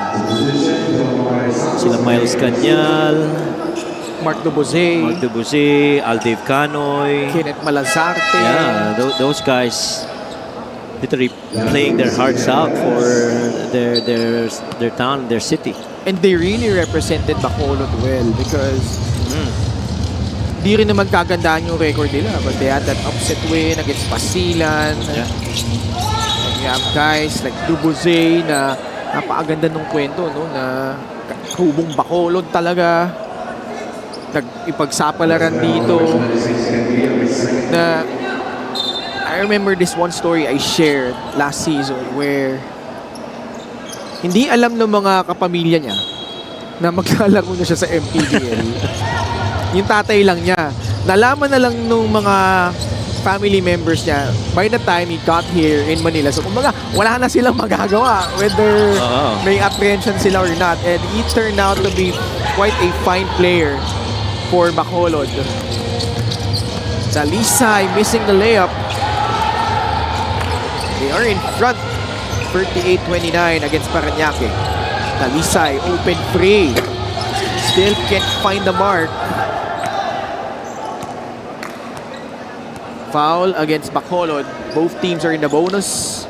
Sila Miles Cañal, Mark Dubuze, Aldave Canoy. Kenneth Malazarte. Yeah, those guys literally playing their hearts out for their town, their city. And they really represented Bacolod well because di rin naman kagandaan yung record nila, but they had that upset win against Pasilan. Yeah. And you have guys like Dubuze na napakaganda nung kwento, no, na hubong Bacolod talaga. Ipagsapalaran dito na I remember this one story I shared last season where hindi alam ng mga kapamilya niya na maglalaro na siya sa MPBL. Yung tatay lang niya. Nalaman na lang nung mga family members niya by the time he got here in Manila. So kumbaga, wala na silang magagawa whether may apprehension sila or not. And he turned out to be quite a fine player for Bacolod. Dalisay missing the layup. They are in front 38-29 against Parañaque. Dalisay open free. Still can't find the mark. Foul against Bacolod. Both teams are in the bonus.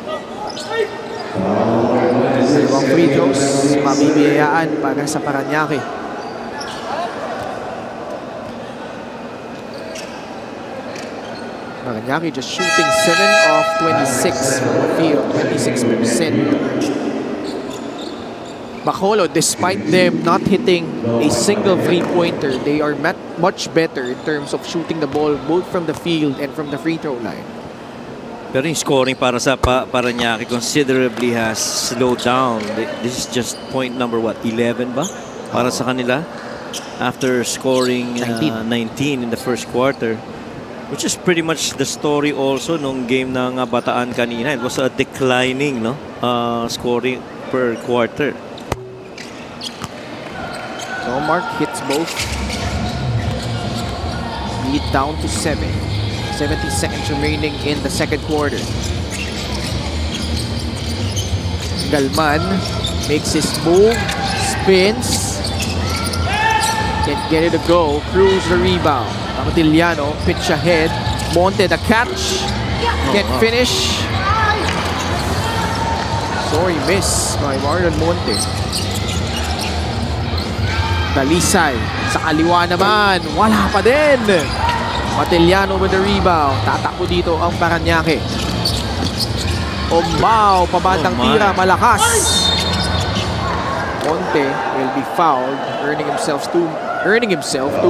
Dalawang free throws mabibiyayaan para sa Parañaque. Parañaque just shooting 7 of 26 from the field, 26%. Bacolod, despite them not hitting a single three-pointer, they are much better in terms of shooting the ball both from the field and from the free throw line. Pero yung scoring para sa Parañaque considerably has slowed down. This is just point number 11 ba? Para sa kanila. After scoring 19 in the first quarter. Which is pretty much the story also nung game ng Bataan kanina. It was a declining scoring per quarter. So Mark hits both. Lead down to 7. 70 seconds remaining in the second quarter. Galman makes his move, spins, can't get it to go. Cruz the rebound. Amatiliano pitch ahead. Monte the catch. Can't finish. Sorry miss by Marlon Monte. Dalisay sa kaliwa naman. Wala pa din. Matiliano with the rebound. Tatakbo dito ang Parañaque. Ombao, pabandang tira, malakas. Monte will be fouled, earning himself two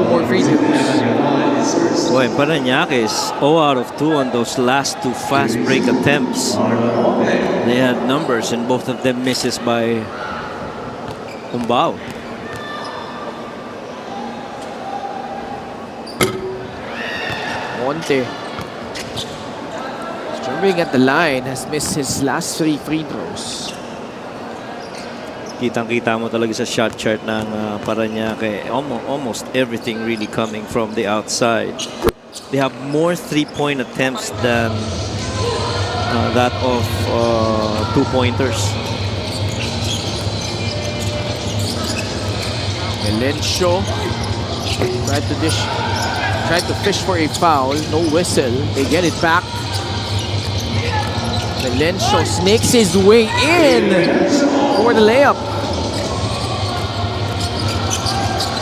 more free throws. Boy, Parañaque is 0 out of 2 on those last two fast break attempts. They had numbers and both of them misses by Ombao. Monte, struggling at the line, has missed his last 3 free throws. Kitang-kita mo talaga sa shot chart ng Parañaque. Almost everything really coming from the outside. They have more 3-point attempts than that of 2-pointers. Melencio tried to fish for a foul. No whistle. They get it back. Melencio snakes his way in for the layup.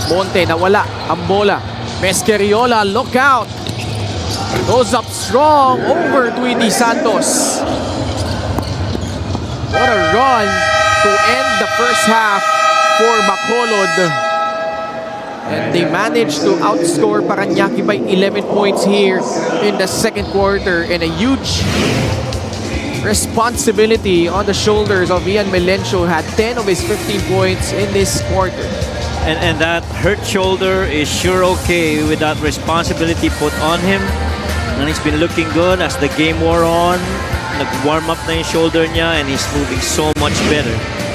Monte nawala ang bola. Mesqueriola, look out. Goes up strong over Tweety Santos. What a run to end the first half for Bacolod. And they managed to outscore Parañaque by 11 points here in the second quarter, and a huge responsibility on the shoulders of Ian Melencio, had 10 of his 15 points in this quarter. And that hurt shoulder is sure okay with that responsibility put on him. And he's been looking good as the game wore on. Nag-warm up na yung shoulder niya, and he's moving so much better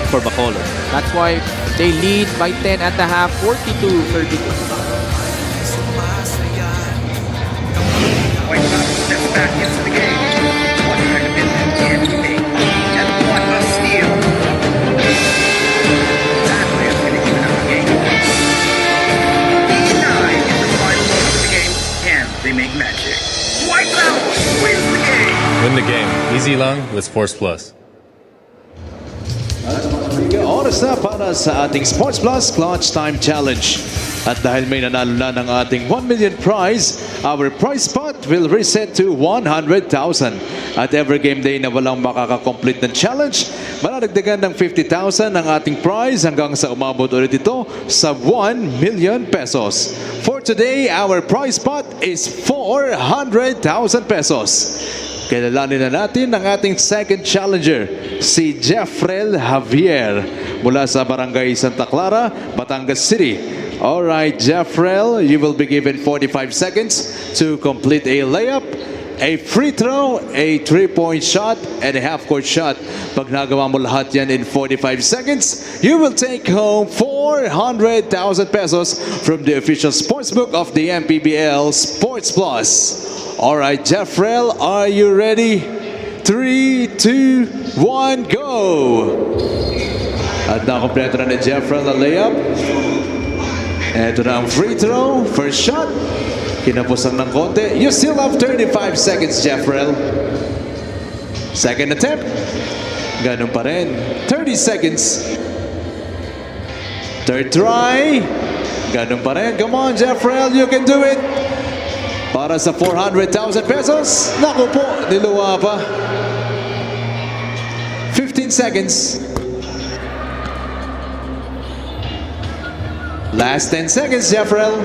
for Bacolod. That's why they lead by 10 at the half, 42-32. Sumasaya White Sox steps back into the game. What kind of impact can he make? And what a steal! That way is going to even up the game. 9 in the final moments of the game. Can they make magic? White Sox wins the game! Win the game. Easy lang with Sports Plus. Oras na para sa ating Sports Plus Clutch Time Challenge. At dahil may nanalo na ng ating 1 million prize, our prize pot will reset to 100,000. At every game day na walang makaka-complete ng challenge, maladagdagan ng 50,000 ang ating prize hanggang sa umabot ulit ito sa 1 million pesos. For today, our prize pot is 400,000 pesos. Kilalanin na natin ang ating second challenger, si Jeffrel Javier mula sa Barangay Santa Clara, Batangas City. Alright, Jeffrel, you will be given 45 seconds to complete a layup, a free throw, a 3-point shot, and a half-court shot. Pag nagawa mo lahat yan in 45 seconds, you will take home 400,000 pesos from the official sportsbook of the MPBL Sports Plus. Alright, Jeffrel, are you ready? 3, 2, 1, go! At nakompleto na ni Jeffrel na layup. Ito na ang free throw. First shot. Kinapusan ng konti. You still have 35 seconds, Jeffrel. Second attempt. Ganun pa rin. 30 seconds. Third try. Ganun pa rin. Come on, Jeffrel, you can do it. Para sa 400,000 pesos. Naku po, niluwa pa. 15 seconds. Last 10 seconds, Jeffrel.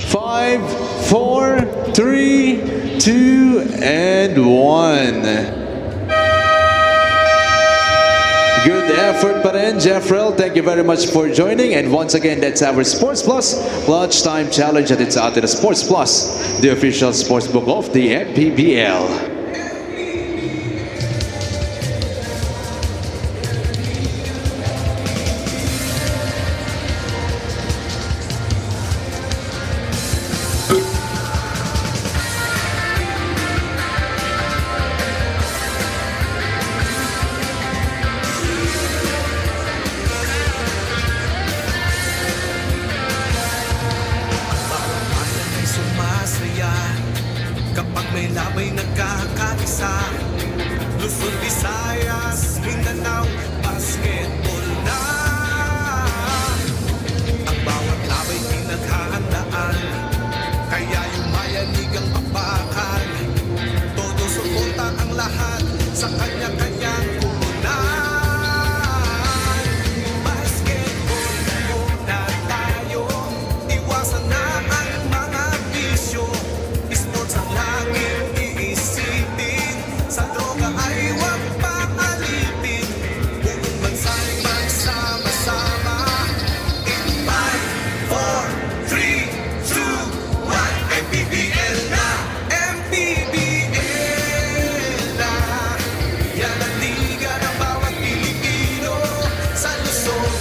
5, 4, 3, 2, and 1. Good effort pa rin, Jeffrel. Thank you very much for joining. And once again, that's our Sports Plus Clutch Time Challenge, and it's out to the Sports Plus, the official sportsbook of the MPBL. ay sumasaya kapag may labay nagkakaisa. Luzon, Visayas, Mindanao, basketball na. Ang bawat labay pinaghahandaan, kaya yumayanig ang bakbakan. Todo suporta ang lahat sa kanya-kanyang kunan. Basketball muna tayo, iwasan na ang mga bisyo. Sports ang laging iisipin, sa droga ay huwag paalipin. Buong bansa'y magsama-sama. In 5, 4, 3, 2, 1, MPBL na! MPBL na! Yan ang liga ng bawat Pilipino, sa Luzon,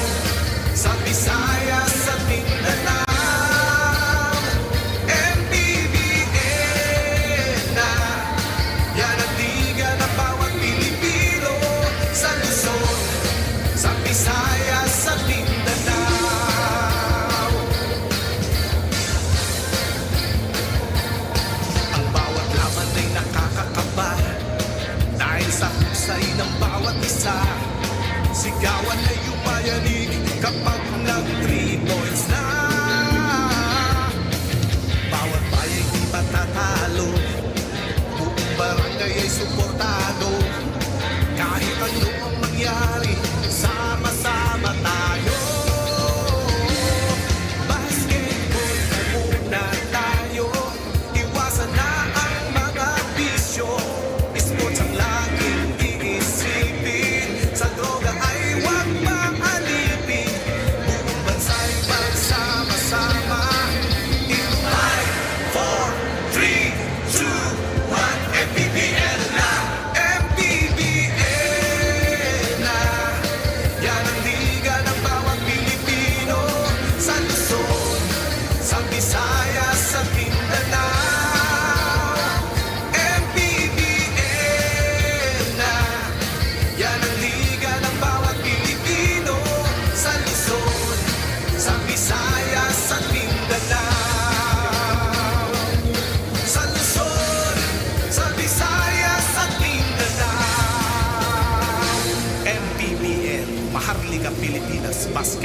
sa Visayas, sa Mindanao. MPBL na! Yan ang liga ng bawat Pilipino, sa Luzon, sa Visayas, sa Mindanao. Ang bawat laban ay nakakakaba, dahil sa husay ng bawat isa. Sigawan ay yumayanig kapag nag-3 points na. Bawat bayan di matatalo, buong barangay ay suportado. Kahit ano ang mangyari, sama-sama tayo.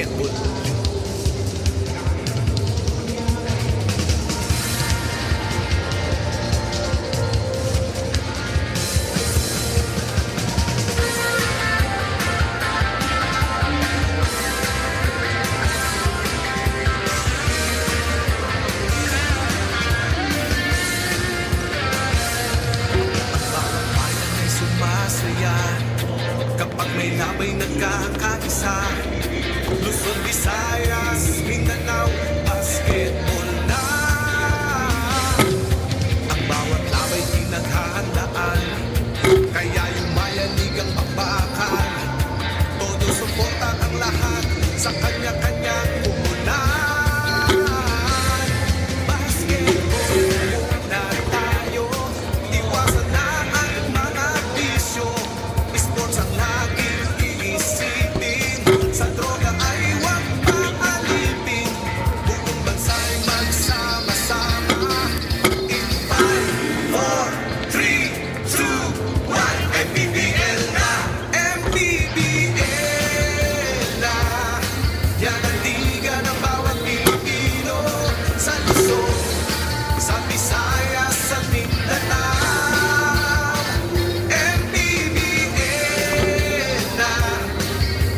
basketball. Bayan ay sumasaya kapag may labay nagkakaisa. Luzon, Visayas, Mindanao, basketball na. Ang bawat labay pinaghahandaan, kaya yumayanig ang bakbakan. Todo suporta ang lahat sa kanya-kanyang puhunan. Basketball na tayo, iwasan na ang mga bisyo. Sports ang laging iisipin, sa droga ay huwag maalipin. Buong bansa'y magsama-sama. In 5, 4, 3, 2, 1, MPBL na, MPBL na. Yan ang liga ng bawat Pilipino, sa Luzon, sa Visayas, sa Mindanao. MPBL na,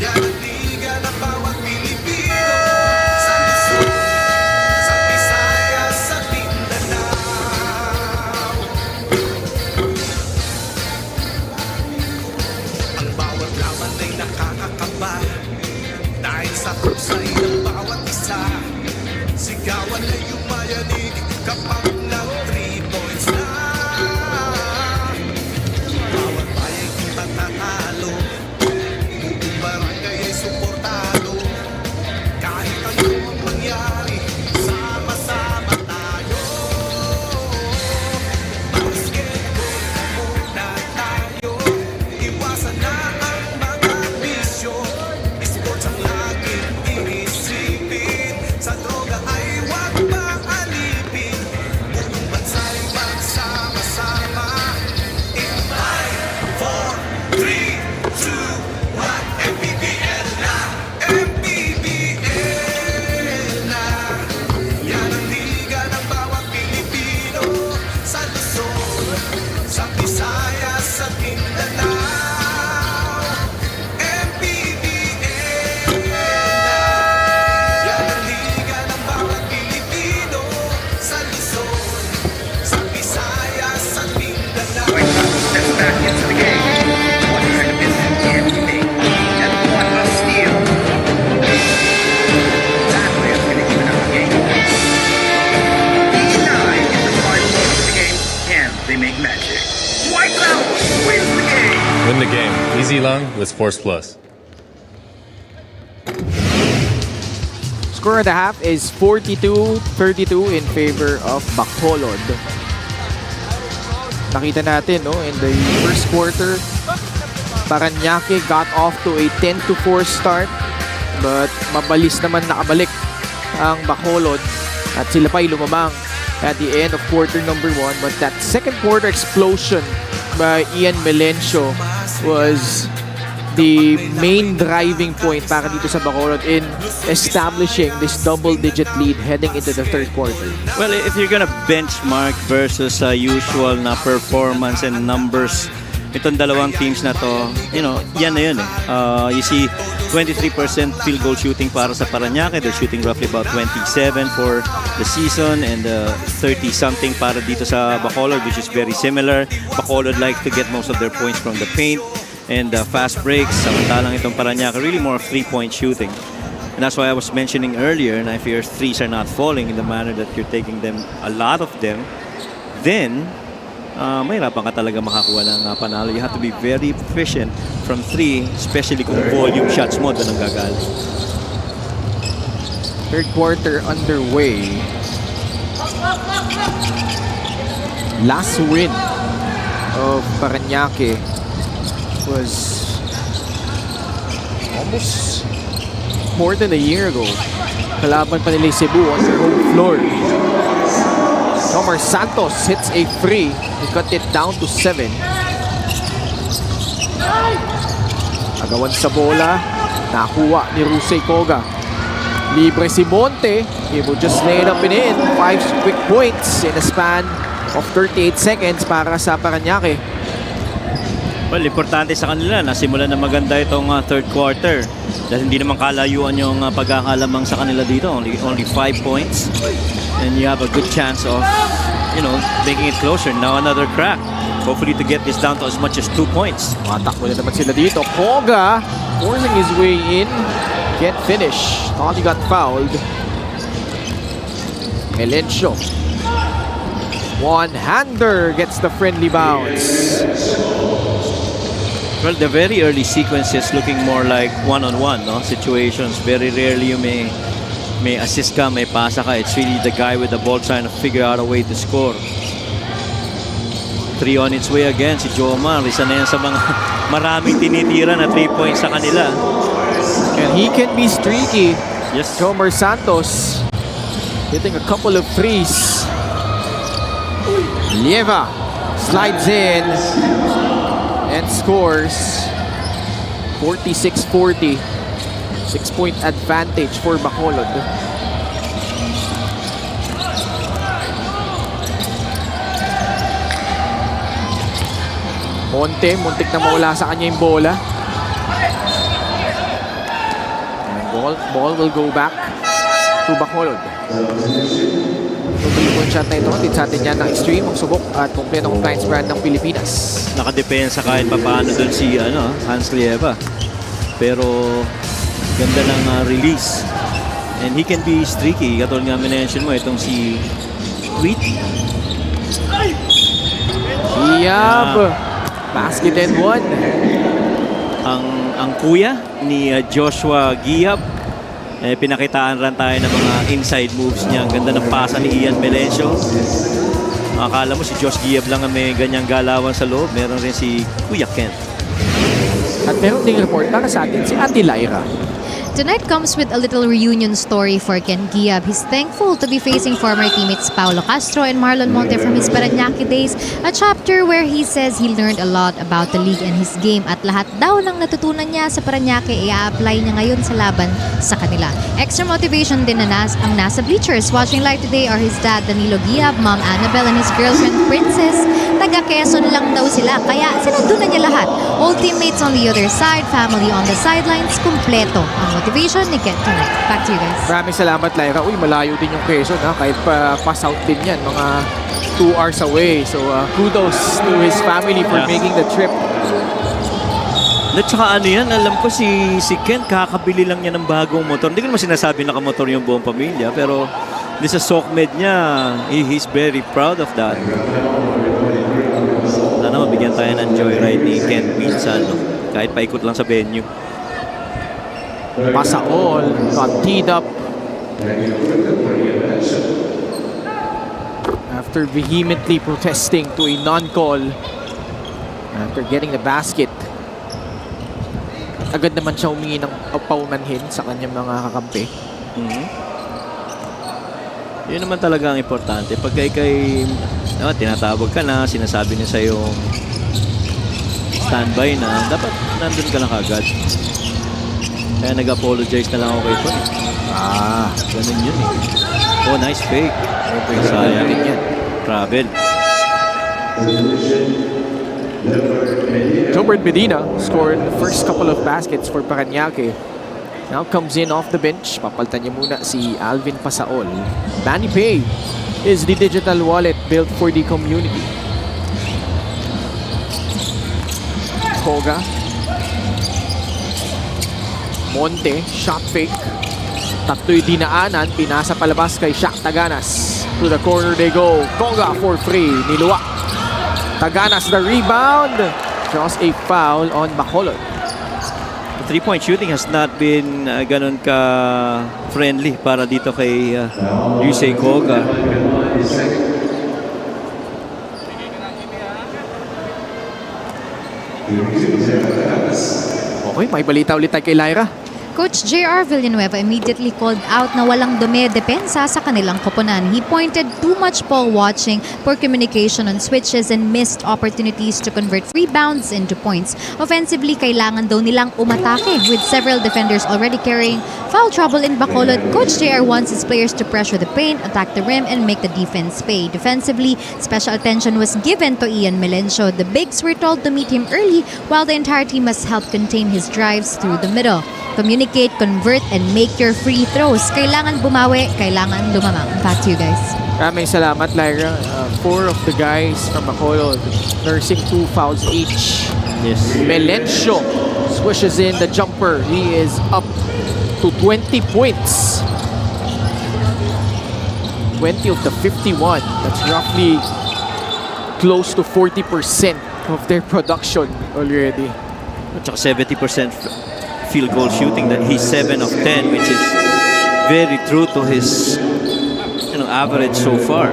yan ang liga ng bawat Pilipino, sa Luzon, sa Visayas, sa Mindanao. Ang bawat laban ay nakakakaba, dahil sa husay ng bawat isa. Sigawan ay yumayanig kapag nag 3 points na. Bawat bayay di matatalo, buong barangay ay suportado. Kahit ano ang mangyari, sama-sama tayo. Basketball muna tayo, iwasan na ang mga bisyo. Sports ang laging iisipin, sa droga ay huwag maalipin. Buong bansa'y magsama-sama. In 5, 4, 3, 2, 1, MPBL na, MPBL na. Yan ang liga ng bawat Pilipino, sa Luzon, sa Visayas, sa Mindanao. MPBL na, yan ang liga ng bawat Pilipino, sa Luzon, sa Visayas, sa Mindanao. White Sox steps back into the game. What a magnificent game. And what a steal. That way is going to even up the game. 89 in the final quarter of the game. Can they make magic? White Sox wins the game. Win the game. Easy long with Force Plus. Score of the half is 42-32 in favor of Bacolod. Nakita natin, no, in the first quarter, Parañaque got off to a 10-4 start, but mabalis naman nakabalik ang Bacolod at sila pa'y lumabang at the end of quarter number 1. But that second quarter explosion by Ian Melencio was the main driving point para dito sa Bacolod in establishing this double-digit lead heading into the third quarter. Well, if you're gonna benchmark versus usual na performance and numbers, itong dalawang teams na to, you know, yan na yun eh. You see 23% field goal shooting para sa Parañaque. They're shooting roughly about 27 for the season, and 30-something para dito sa Bacolod, which is very similar. Bacolod like to get most of their points from the paint and fast breaks. Samantalang itong Parañaque, really more of three-point shooting. And that's why I was mentioning earlier, na if your threes are not falling in the manner that you're taking them, a lot of them, then mahirapan ka talaga makakuha ng panalo. You have to be very efficient from 3, especially kung volume shots mo doon ang gagaling. Third quarter underway. Last win of Parañaque was almost more than a year ago. Kalaban pa nila Cebu on their home floor. Omar Santos hits a free. He cut it down to 7. Agawan sa bola. Nakuha ni Rusey Koga. Libre si Monte. He will just lay it up and in. 5 quick points in a span of 38 seconds para sa Parañaque. Well, importante sa kanila, nasimulan na maganda itong third quarter. Dahil hindi naman kalayuan yung pagkakalamang sa kanila dito. Only 5 points. And you have a good chance of, making it closer. Now another crack. Hopefully to get this down to as much as 2 points. Matakbo na naman sila dito. Koga forcing his way in. Can't finish. Thought he got fouled. Melencio. One-hander gets the friendly bounce. Well, the very early sequences looking more like one-on-one, no? Situations. Very rarely you may assist ka, may pasa ka. It's really the guy with the ball trying to figure out a way to score. 3 on its way again, si Jomar. Isa na yan sa mga maraming tinitira na 3 points sa kanila. And he can be streaky. Yes. Jomar Santos hitting a couple of threes. Lieva slides in and scores. 46-40. 6-point advantage for Bacolod. Muntik na mawala sa kanya yung bola. And ball will go back to Bacolod. So 3-point shot na ito. Sa atin yan ng Extreme, ang subok at kompleto compliance brand ng Pilipinas. Nakadepensa kahit papaano doon si Hans Lieva. Pero ganda ng release. And he can be streaky. Katulad nga mention mo, itong si Tweet. Giab. Basket and one. Ang kuya ni Joshua Giab, pinakitaan rin tayo ng mga inside moves niya. Ang ganda ng pasa ni Ian Melencio. Akala mo si Josh Giab lang ang may ganyang galawan sa loob. Meron rin si Kuya Kent. At meron ding report para sa atin si Ate Lyra. Tonight comes with a little reunion story for Ken Giab. He's thankful to be facing former teammates Paulo Castro and Marlon Monte from his Parañaque days, a chapter where he says he learned a lot about the league and his game at lahat daw ng natutunan niya sa Parañaque i-apply niya ngayon sa laban sa kanila. Extra motivation din na ang nasa bleachers. Watching live today are his dad Danilo Giab, mom Annabel and his girlfriend Princess. Taga Quezon lang daw sila kaya sinundo na niya lahat. Old teammates on the other side, family on the sidelines, kumpleto ang motivation ni Ken tonight. Back to you guys. Maraming salamat, Lyra. Uy, malayo din yung Quezon, ha? Kahit pa-south din yan. Mga 2 hours away. So, kudos to his family for making the trip. At saka alam ko si Ken, kakabili lang niya ng bagong motor. Hindi ko naman sinasabi nakamotor yung buong pamilya, pero this is sockmed niya. He's very proud of that. Sana mabigyan tayo ng joyride ni Ken minsan, no? Kahit paikot lang sa venue. Pasa all, got teed up. After vehemently protesting to a non-call, after getting the basket, agad naman siya humingi ng paumanhin sa kanyang mga kakampi. Yun naman talaga ang importante. Pagka ikay tinatawag ka na, sinasabi niya sa'yo standby na, dapat nandun ka lang agad. Kaya nag-apologize na lang ako kay Tony. Ganun yun eh. Oh, nice fake. Okay, sayang yan. Travel. Jobert Medina scored the first couple of baskets for Parañaque. Now comes in off the bench. Papalitan niya muna si Alvin Pasaol. Manny Pay is the digital wallet built for the community. Koga. Monte, shot fake. Tatlo'y dinaanan, pinasa palabas kay Shaq Taganas. To the corner they go. Koga for free, niluwa. Taganas the rebound. Draws a foul on Bacolod. The three-point shooting has not been ganun ka-friendly para dito kay Yusei Koga. Okay, may balita ulit tayo kay Lyra. Coach J.R. Villanueva immediately called out na walang dume-depensa sa kanilang koponan. He pointed too much ball watching, poor communication on switches, and missed opportunities to convert rebounds into points. Offensively, kailangan daw nilang umatake with several defenders already carrying foul trouble in Bacolod. Coach J.R. wants his players to pressure the paint, attack the rim, and make the defense pay. Defensively, special attention was given to Ian Melencio. The bigs were told to meet him early, while the entire team must help contain his drives through the middle. Communicate, convert, and make your free throws. Kailangan bumawi, kailangan lumamang. Back to you guys. Maraming salamat, Lyra. 4 of the guys from Bacolod nursing 2 fouls each. Yes. Melencio swishes in the jumper. He is up to 20 points. 20 of the 51. That's roughly close to 40% of their production already. At saka 70% field goal shooting. That he's 7 of 10, which is very true to his average so far.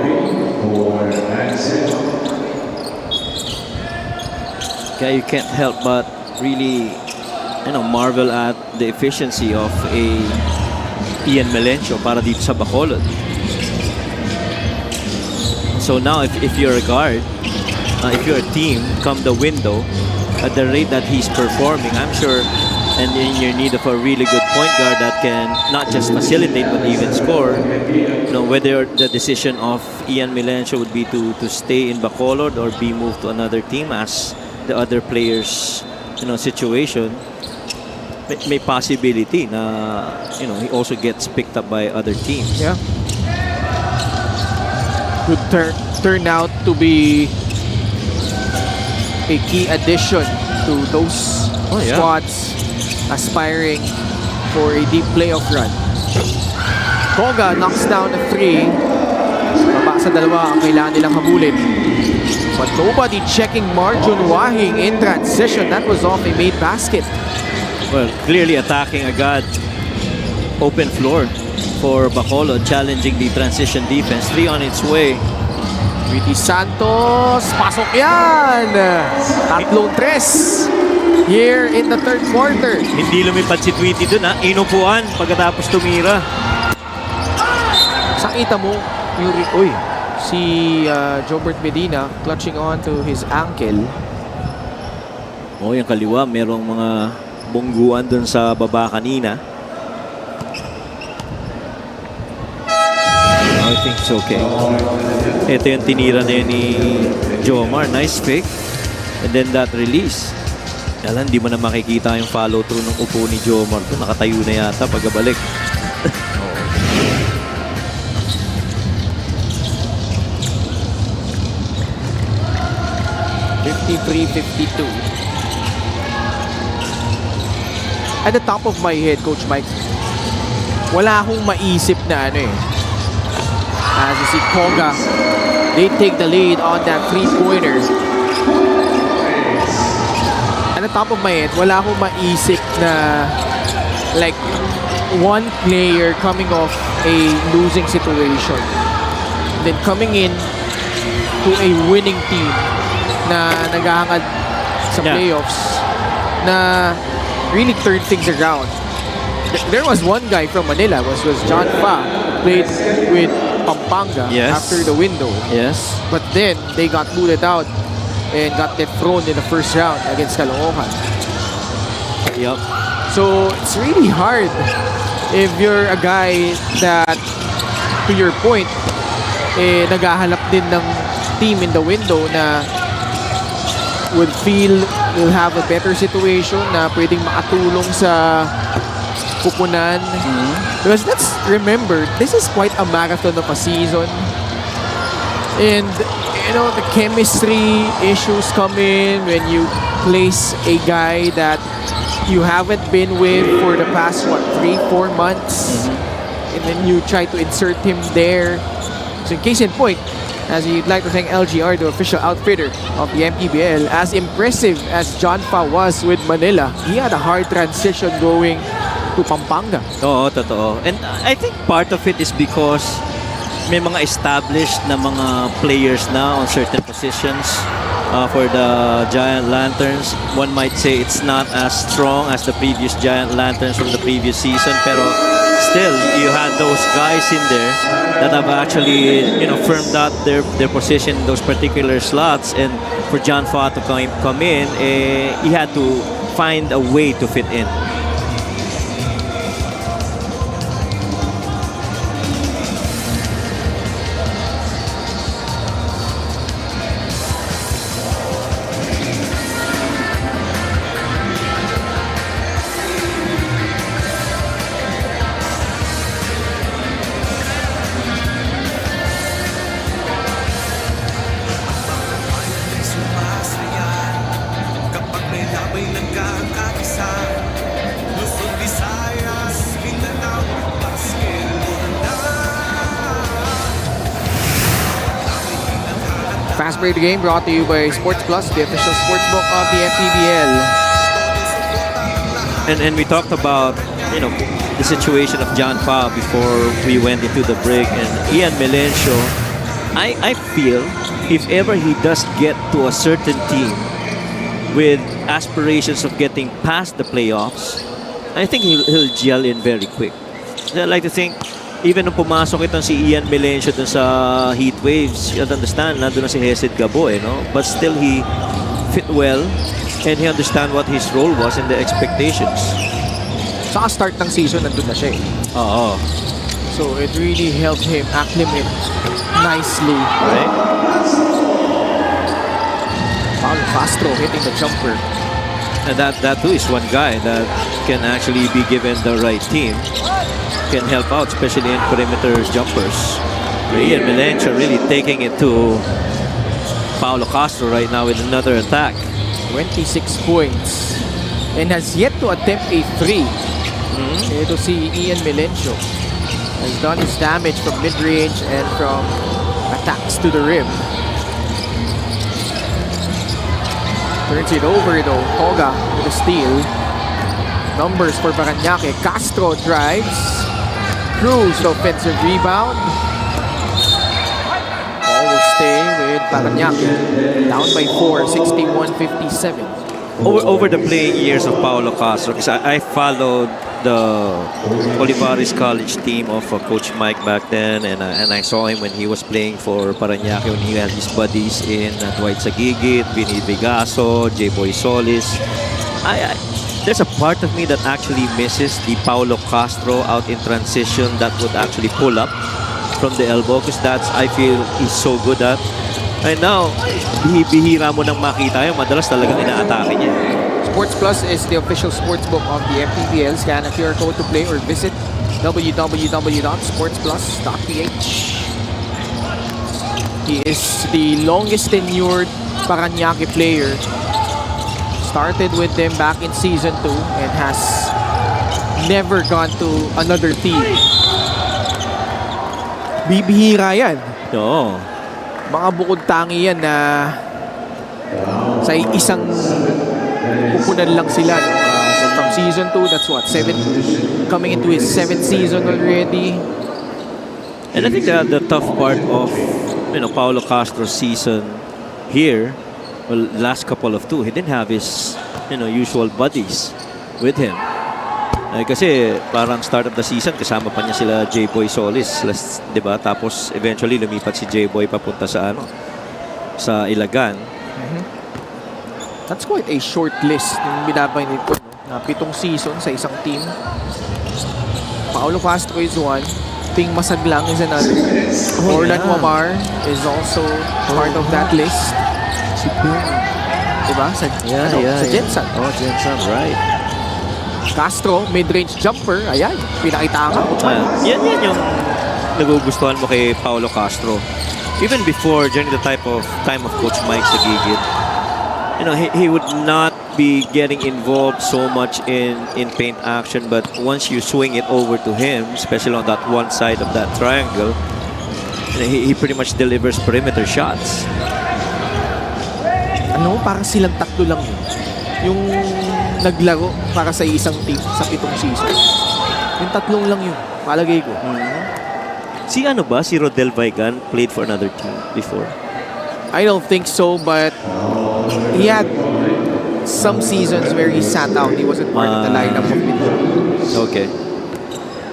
Okay, you can't help but really marvel at the efficiency of a Ian Melencio para dito sa Bacolod. So now if you're a guard, if you're a team, come the window, at the rate that he's performing, I'm sure, and in your need of a really good point guard that can not just facilitate but even score, whether the decision of Ian Melencio would be to stay in Bacolod or be moved to another team as the other players situation, may possibility na he also gets picked up by other teams. Yeah. Could turn out to be a key addition to those squads aspiring for a deep playoff run. Koga knocks down a 3. Baba sa dalawa ang kailangan nilang habulin. But nobody checking Marjon Wahing in transition. That was off a made basket. Well, clearly attacking agad. Open floor for Bacolod, challenging the transition defense. 3 on its way. Witty Santos, pasok yan! Tatlong tres here in the third quarter. Hindi lumipad si Tweety dun inupuan pagkatapos tumira. Sakita mo, si Jobert Medina clutching on to his ankle. Yung kaliwa, merong mga bungguan dun sa baba kanina. I think it's okay. Ito yung tinira na yun ni Jomar. Nice pick. And then that release. Alam, hindi mo na makikita yung follow through ng upo ni Jomar. Nakatayo na yata pagkabalik. 53-52. At the top of my head, Coach Mike, wala akong maisip na as you see Koga, they take the lead on that three-pointer. At the top of my head, wala akong maisip na like one player coming off a losing situation, then coming in to a winning team na naghahangad sa playoffs na really turn things around. There was one guy from Manila, was John Fa, played with Pampanga after the window. Yes. But then they got booted out and got dethroned in the first round against Caloocan. Yep. So it's really hard if you're a guy that, to your point, naghahanap din ng team in the window na would feel will have a better situation na pwedeng makatulong sa kupunan. Because let's remember, this is quite a marathon of a season. And, the chemistry issues come in when you place a guy that you haven't been with for the past, 3-4 months. And then you try to insert him there. So in case in point, as you'd like to thank LGR, the official outfitter of the MPBL, as impressive as John Fa was with Manila, he had a hard transition going to Pampanga. Oo, totoo. And I think part of it is because may mga established na mga players na on certain positions. for the Giant Lanterns. One might say it's not as strong as the previous Giant Lanterns from the previous season, pero still, you had those guys in there that have actually, firmed out their position in those particular slots. And for John Fa to come in, he had to find a way to fit in. Sumasaya kapag may labay nagkakaisa. Luzon, Visayas, Mindanao, basketball na. Fast break the game brought to you by Sports Plus, the official sportsbook of the MPBL. And we talked about, the situation of John Fa before we went into the break. And Ian Melencio, I feel if ever he does get to a certain team with aspirations of getting past the playoffs, I think he'll gel in very quick. I like to think, even nung pumasok itong si Ian Melencio dun sa Heat Waves, you understand, nandun na si Hesed Gabo, but still he fit well and he understand what his role was and the expectations. Saka start ng season, nandun na siya eh. Oo. So it really helped him acclimate nicely. Right? Paulo Castro hitting the jumper. And that too is one guy that can actually be given the right team, can help out, especially in perimeter jumpers. Ian Melencio really taking it to Paulo Castro right now with another attack. 26 points. And has yet to attempt a 3. Ito si Ian Melencio. Has done his damage from mid-range and from attacks to the rim. Turns it over though. Koga with a steal. Numbers for Parañaque. Castro drives. Cruz, offensive rebound. Ball will stay with Parañaque. Down by 4, 61-57. Over the playing years of Paulo Castro, because I followed the Olivares College team of Coach Mike back then, and I saw him when he was playing for Parañaque, when he had his buddies in Dwight Sagigit, Vinny Vigaso, J-Boy Solis. There's a part of me that actually misses the Paulo Castro out in transition that would actually pull up from the elbow, because that's, I feel, he's so good at. Right now, bihira mo nang makita yun. Madalas talagang inaatake niya. Sports Plus is the official sportsbook of the MPBL. Scan a QR code to play or visit www.sportsplus.ph. He is the longest tenured Parañaque player. Started with them back in Season 2 and has never gone to another team. Bibihira yan. Oo. Mga bukod tangi yan na sa isang pupunan lang sila. So from Season 2, that's what, 7, coming into his 7th season already. And I think the tough part of Paulo Castro's season here, well, last couple of 2, he didn't have his usual buddies with him. Kasi parang start of the season, kasama pa niya sila J-Boy Solis, diba? Tapos eventually lumipat si J-Boy papunta sa sa Ilagan. That's quite a short list yung binabanggit ko, na 7 season sa isang team. Paulo Castro is one. Ping Masaglang is another. Orlan Wamar is also part of that list. Diba? Sa Jensen. Oh, Jensen, right. Castro, mid-range jumper. Ayan, pinakita ka. Yan yung nagugustuhan mo kay Paulo Castro. Even before, during the time of Coach Mike Sagigit, he would not be getting involved so much in paint action, but once you swing it over to him, especially on that one side of that triangle, he pretty much delivers perimeter shots. Parang silang tatlo lang yun. Yung naglaro para sa isang team sa 7 season. Yung tatlong lang yun, palagay ko. Si Rodel Vigan played for another team before. I don't think so, but he had some seasons where he sat out. He wasn't part of the lineup of Pito. Okay.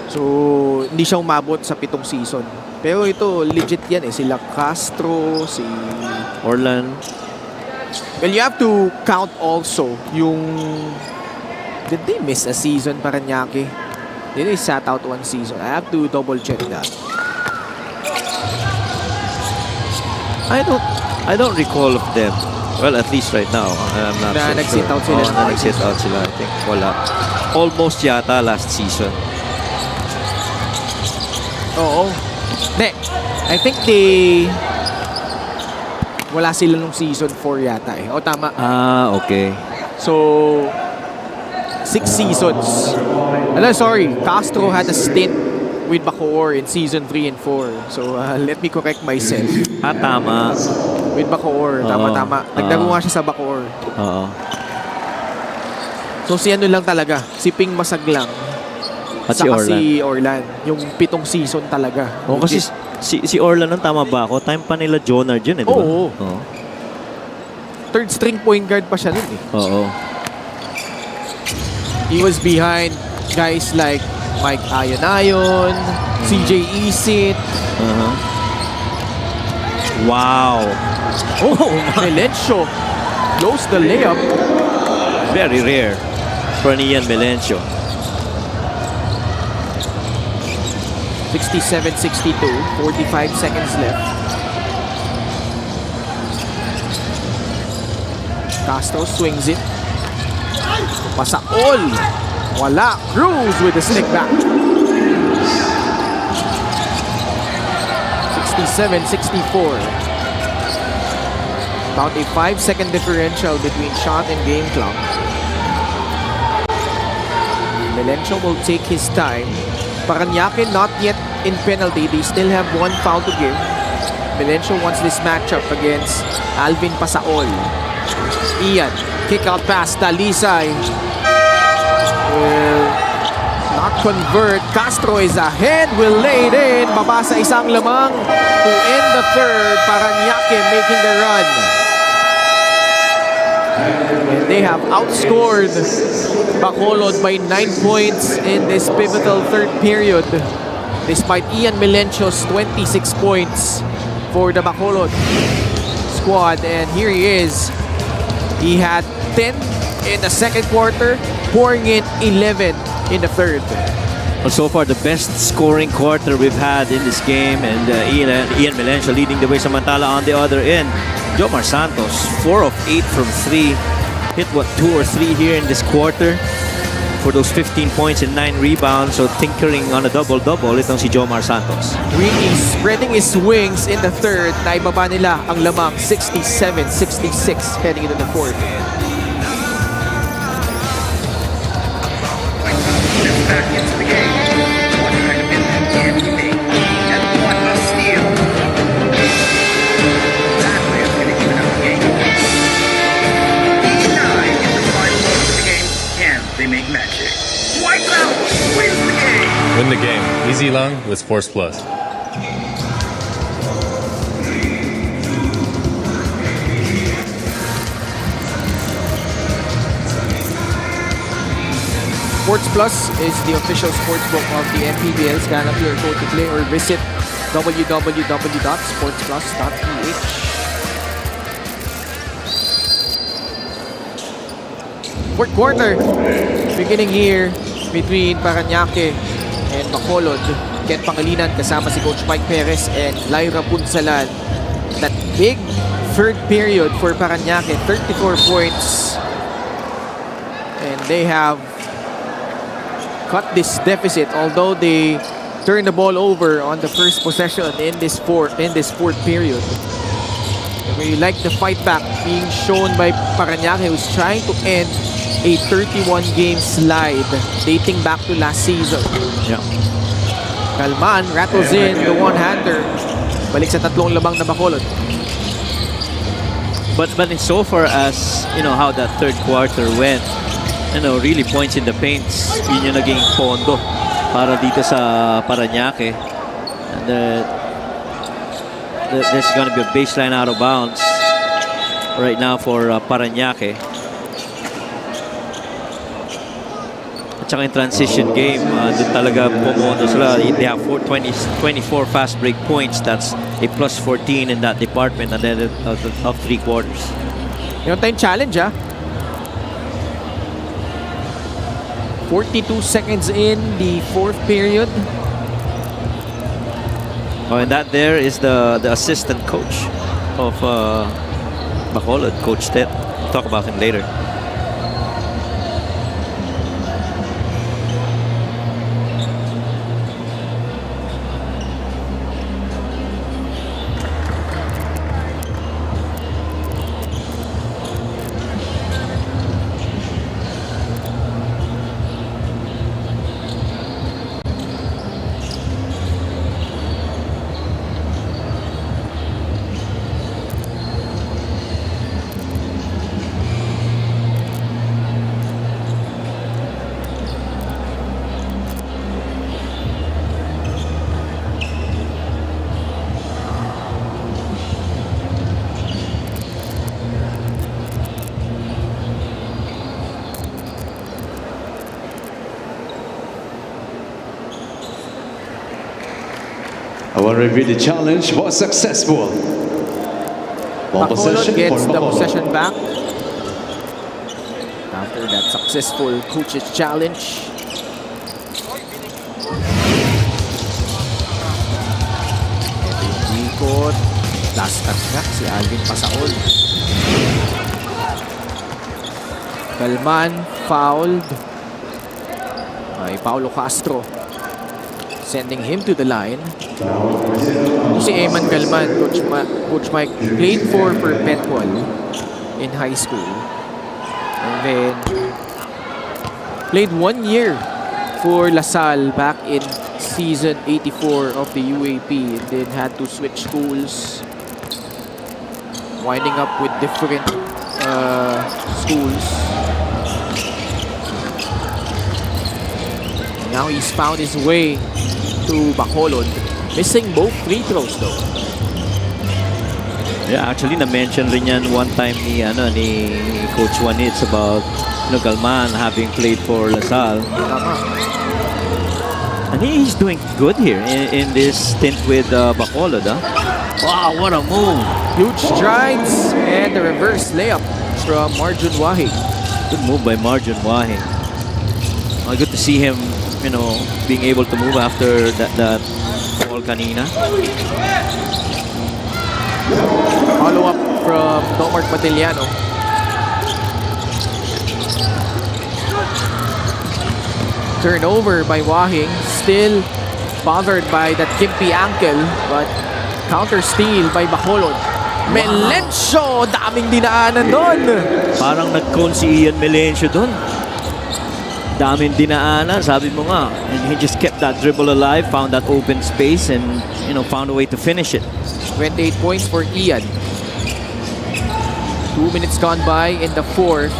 So, hindi siya umabot sa 7 season. Pero ito, legit yan eh. Sila Castro, si... Orlan. Well, you have to count also yung... Did they miss a season, Parañaque? Did they sat out 1 season? I have to double check that. I don't recall of them. Well, at least right now, I'm not Na so nag-sit sure. out sila. Na nag-sit out sila. I think wala. Almost yata last season. Oo. Hindi. I think they... Wala sila nung season 4 yata eh. O tama. Okay. So, 6 seasons. Sorry. Castro had a stint with Bacolod in season 3 and 4. So, let me correct myself. Tama. With Bacolod. Tama. Nagdago nga siya sa Bacolod. Oo. So, si ano lang talaga. Si Ping Masaglang. At si Saka Orlan. si Orlan. Yung 7 season talaga. Kasi si Orlan nung tama ba ako? Time pa nila Jonard yun eh, di ba? Oo. Third string point guard pa siya nun eh. Oo. He was behind guys like Mike Ayon, CJ Isit. Wow. Oh, Melencio blows the layup. Very rare for Ian Melencio. 67-62, 45 seconds left. Castro swings it. Pasa all. Wala. Cruz with the stick back. 67-64. About a 5-second differential between shot and game clock. Melencio will take his time. Parañaque not yet in penalty. They still have 1 foul to give. Melencio wants this matchup against Alvin Pasaol. Ian, kick out pass. Talisay will not convert. Castro is ahead. Will lay it in. Baba sa isang lamang to end the third. Parañaque making the run. And they have outscored Bacolod by 9 points in this pivotal third period. Despite Ian Melencio's 26 points for the Bacolod squad. And here he is. He had 10 in the second quarter, pouring in 11 in the third. Well, so far, the best scoring quarter we've had in this game. And Ian Melencio leading the way. Samantala on the other end, Jomar Santos, 4 of 8 from 3. Hit, 2 or 3 here in this quarter for those 15 points and 9 rebounds. So tinkering on a double-double itong si Jomar Santos. Really spreading his wings in the third. Naibaba nila ang lamang 67-66 heading into the fourth. Steps back into the game. What kind of impact can he make? And what a steal! That way is going to even up the game. 9 in the final quarter of the game. Can they make magic? White out wins the game! Win the game. Easy long with Sports Plus. Sports Plus is the official sportsbook of the MPBL. Scan up your code to play or visit www.sportsplus.ph. Fourth quarter, beginning here between Parañaque and Bacolod. Ken Pangilinan kasama si Coach Mike Perez and Lyra Punsalan. That big third period for Parañaque, 34 points. And they have cut this deficit, although they turned the ball over on the first possession in this fourth period. I really like the fight back being shown by Parañaque, who's trying to end a 31-game slide dating back to last season. Yeah. Calman rattles in the one-hander. Balik sa 3 labang na Bacolod. But in so far as, how that third quarter went, really points in the paints. Yun yung naging pondo para dito sa Parañaque. And there's gonna be a baseline out of bounds. right now for Parañaque. At saka yung transition game, doon talaga pumondo sila. They have 24 fast break points. That's a plus 14 in that department at the end of 3 quarters. Yung time challenge, 42 seconds in the 4th period. Oh, and that there is the assistant coach of Bacolod, Coach Ted. Talk about him later. I want to review the challenge was successful. Ball Bacolod possession gets for the Bacolod. possession back after that successful coach's challenge. Ito yung ikot. Last touch nga si Alvin Pasaol. Galman fouled by Paulo Castro, sending him to the line. Si Eman Galman, Coach Mike, played for Perpetual in high school. And then played 1 year for LaSalle back in season 84 of the UAP. And then had to switch schools, winding up with different schools. Now he's found his way to Bacolod, missing both free throws though. Yeah, actually na-mention rin yan one time ni Coach Juanitz about Galman having played for LaSalle. Tama. And he's doing good here in this stint with Bacolod. Wow, what a move. Huge strides and the reverse layup from Marjun Wahi. Good move by Marjun Wahi. Good to see him, being able to move after that fall kanina. Follow up from Tomart Matiliano. Turnover by Wahing. Still bothered by that Kimpi ankle, but counter steal by Bacolod. Melencio! Daming dinaanan doon! Parang nag-cone si Ian Melencio doon. Daming dinaanan, sabi mo nga. And he just kept that dribble alive, found that open space, and found a way to finish it. 28 points for Ian. 2 minutes gone by in the 4th.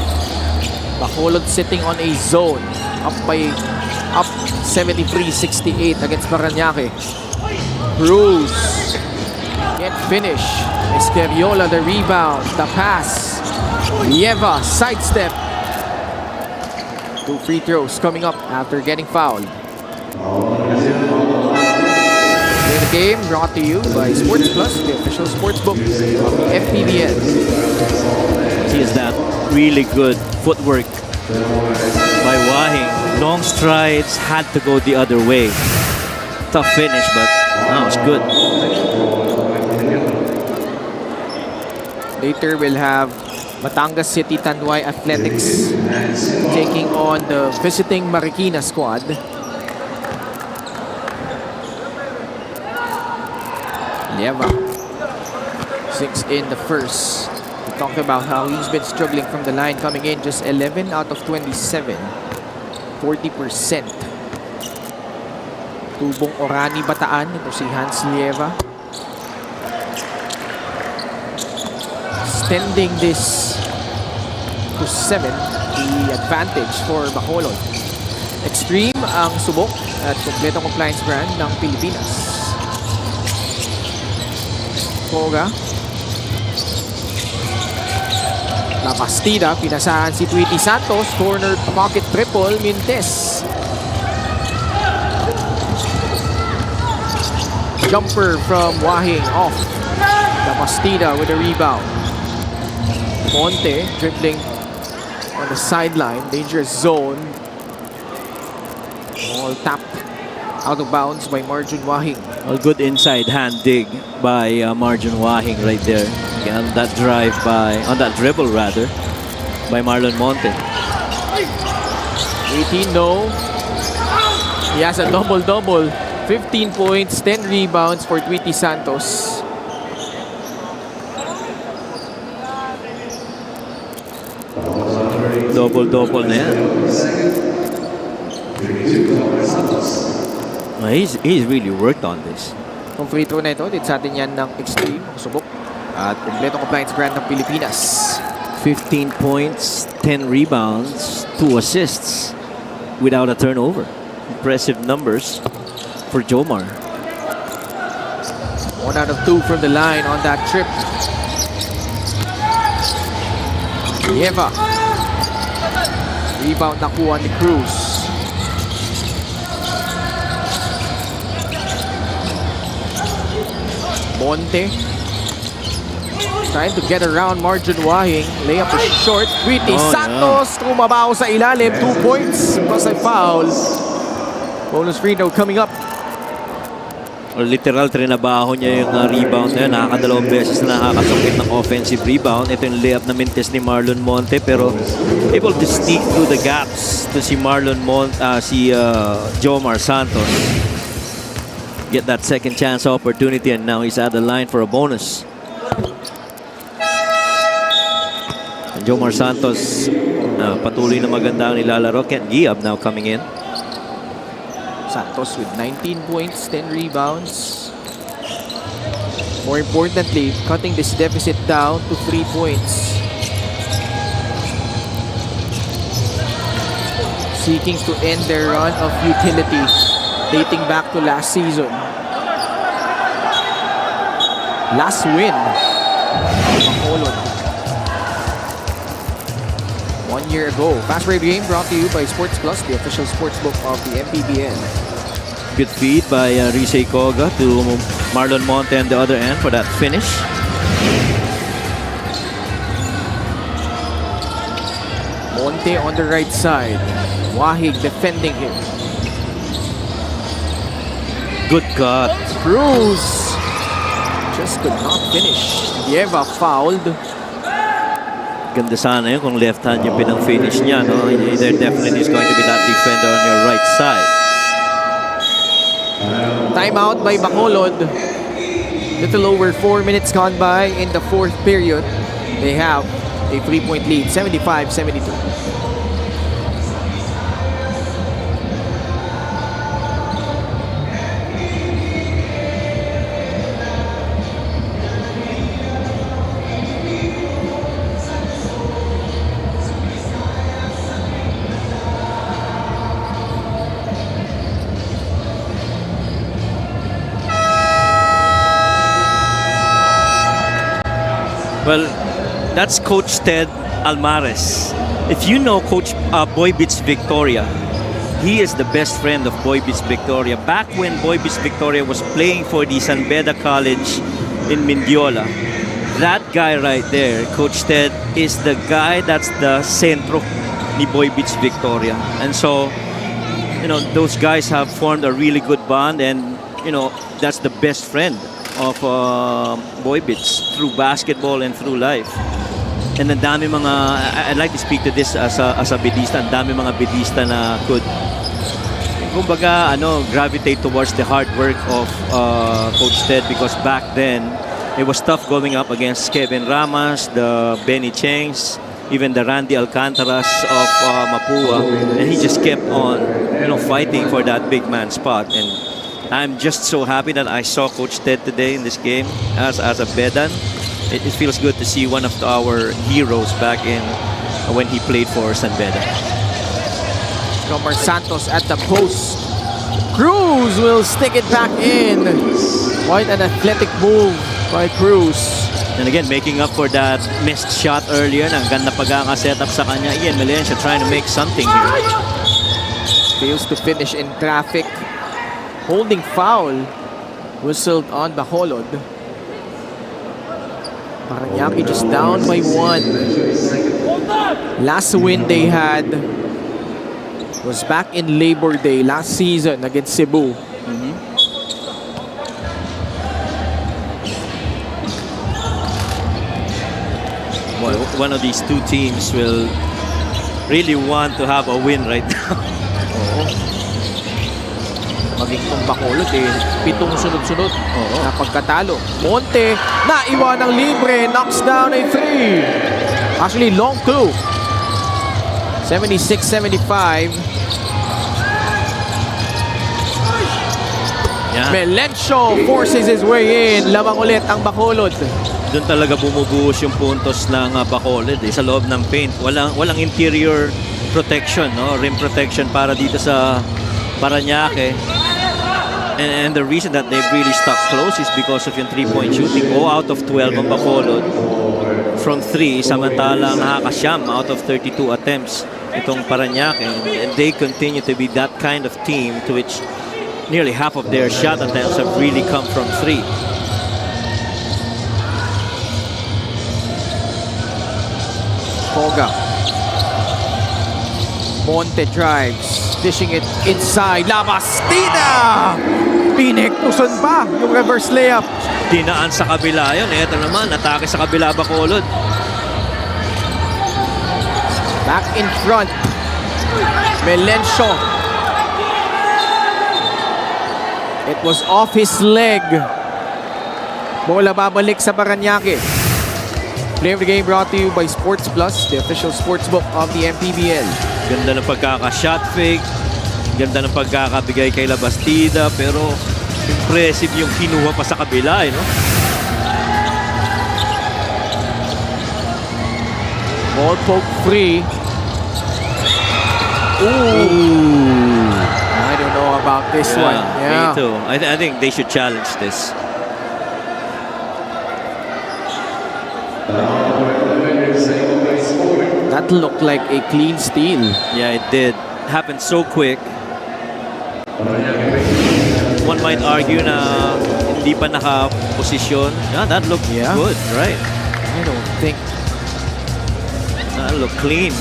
Bacolod sitting on a zone. Up 73-68 against Parañaque. Cruz can't finish. Escariola the rebound. The pass. Lieva sidestep. 2 free throws coming up after getting fouled. The game brought to you by Sports Plus, the official sports book of the MPBL. He has that really good footwork by Wahing. Long strides, had to go the other way. Tough finish, but that was good. Later we'll have Batangas City Tanduay Athletics taking on the visiting Marikina squad. Lieva 6 in the first. We talked about how he's been struggling from the line, coming in just 11 out of 27. 40%. Tubong Orani Bataan. Ito si Hans Lieva. Extending this to 7. The advantage for Bacolod. Extreme ang subok at kompletong compliance brand ng Pilipinas. Koga. La Bastida, pinasahan si Tweety Santos. Corner pocket triple, Mintes. Jumper from Wahing off. La Bastida with a rebound. Monte dribbling on the sideline. Dangerous zone. All tapped out of bounds by Marjun Wahing. A good inside hand dig by Marjun Wahing right there. On that drive on that dribble rather, by Marlon Monte. 18 no. He has a double-double. 15 points, 10 rebounds for Tweety Santos. Double-double na yan. He's really worked on this. Kung free throw na ito, din sa atin yan ng Extreme, ang subok. At kompletong compliance brand ng Pilipinas. 15 points, 10 rebounds, 2 assists without a turnover. Impressive numbers for Jomar. 1 out of 2 from the line on that trip. Nieva. Rebound nakuha ni Cruz. Monte. Trying to get around Marjun Wahing. Layup is short. Tweety Santos tumabaw sa ilalim. 2 points plus a foul. Bonus free throw coming up. Literal trinabaho niya yung rebound na yun. Nakakadalawang beses na nakakasungkit ng offensive rebound. Ito yung layup na mintes ni Marlon Monte, pero able to sneak through the gaps to si Jomar Santos. Get that second chance opportunity, and now he's at the line for a bonus. And Jomar Santos patuloy na maganda ang nilalaro. Kent Giab now coming in. Santos with 19 points, 10 rebounds. More importantly, cutting this deficit down to 3 points. Seeking to end their run of utility dating back to last season. Last win. Bacolod. 1 year ago. Fast break game brought to you by Sports Plus, the official sportsbook of the MPBL. Good feed by Risei Koga to Marlon Monte on the other end for that finish. Monte on the right side. Wahig defending him. Good cut. Cruz just could not finish. Nieva fouled. Ganda sana yun kung left hand yung pinang-finish niya. No? There definitely is going to be that defender on your right side. Timeout by Bacolod. Little over 4 minutes gone by in the fourth period. They have a 3-point lead, 75-72. Well, that's Coach Ted Almares. If you know Coach Boy Beats Victoria, he is the best friend of Boy Beats Victoria. Back when Boy Beats Victoria was playing for the San Beda College in Mindiola, that guy right there, Coach Ted, is the guy that's the centro ni Boy Beats Victoria. And so, you know, those guys have formed a really good bond, and, you know, that's the best friend of Boy Beats through basketball and through life. And ang dami mga, I'd like to speak to this as a bedista, ang dami mga bedista na could, kumbaga, gravitate towards the hard work of Coach Ted, because back then, it was tough going up against Kevin Ramas, the Benny Chengs, even the Randy Alcantaras of Mapua, and he just kept on, fighting for that big man spot. And I'm just so happy that I saw Coach Ted today in this game as a Bedan. It feels good to see one of our heroes back in when he played for San Beda. Jomar Santos at the post. Cruz will stick it back in. Quite an athletic move by Cruz. And again, making up for that missed shot earlier. Ang ganda pagkaka-setup sa kanya. Ian Valencia trying to make something here. Fails to finish in traffic. Holding foul whistled on Bacolod. Parañaque just down by 1. Last win they had was back in Labor Day last season against Cebu. Well, one of these two teams will really want to have a win right now. Maging kung Bacolod 7 sunod-sunod na pagkatalo. Monte, naiwan ng libre, knocks down a 3. Actually, long 2. 76-75. Yeah. Melencio forces his way in. Lamang ulit ang Bacolod. Doon talaga bumubuhos yung puntos ng Bacolod sa loob ng paint. Walang interior protection, no? Rim protection para dito sa Parañaque. And the reason that they've really stuck close is because of yung 3-point shooting. 0 out of 12 ang Bacolod from 3, samantalang nakakasyam out of 32 attempts itong Parañaque. And they continue to be that kind of team to which nearly half of their shot attempts have really come from 3. Koga. Monte drives, dishing it inside. Labastida! Pinektusan pa yung reverse layup. Dinaan sa kabila yun. Ito naman, atake sa kabila Bacolod. Back in front. Melencio. It was off his leg. Bola babalik sa Parañaque. Play of the game brought to you by Sports Plus, the official sportsbook of the MPBL. Ganda ng pagkaka-shot fake. Ganda ng pagkakabigay kay Labastida. Pero impressive yung kinuha pa sa kabila, no? Ball poke free. Ooh. I don't know about this one. Yeah. Me too. I think they should challenge this. That looked like a clean steal. Yeah, it did. Happened so quick. One might argue na hindi pa naka-posisyon. Yeah, that looked good, right? I don't think, That looked clean.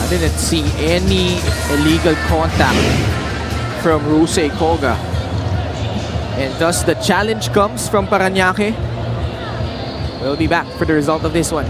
I didn't see any illegal contact from Rusey Koga. And thus the challenge comes from Parañaque. We'll be back for the result of this one.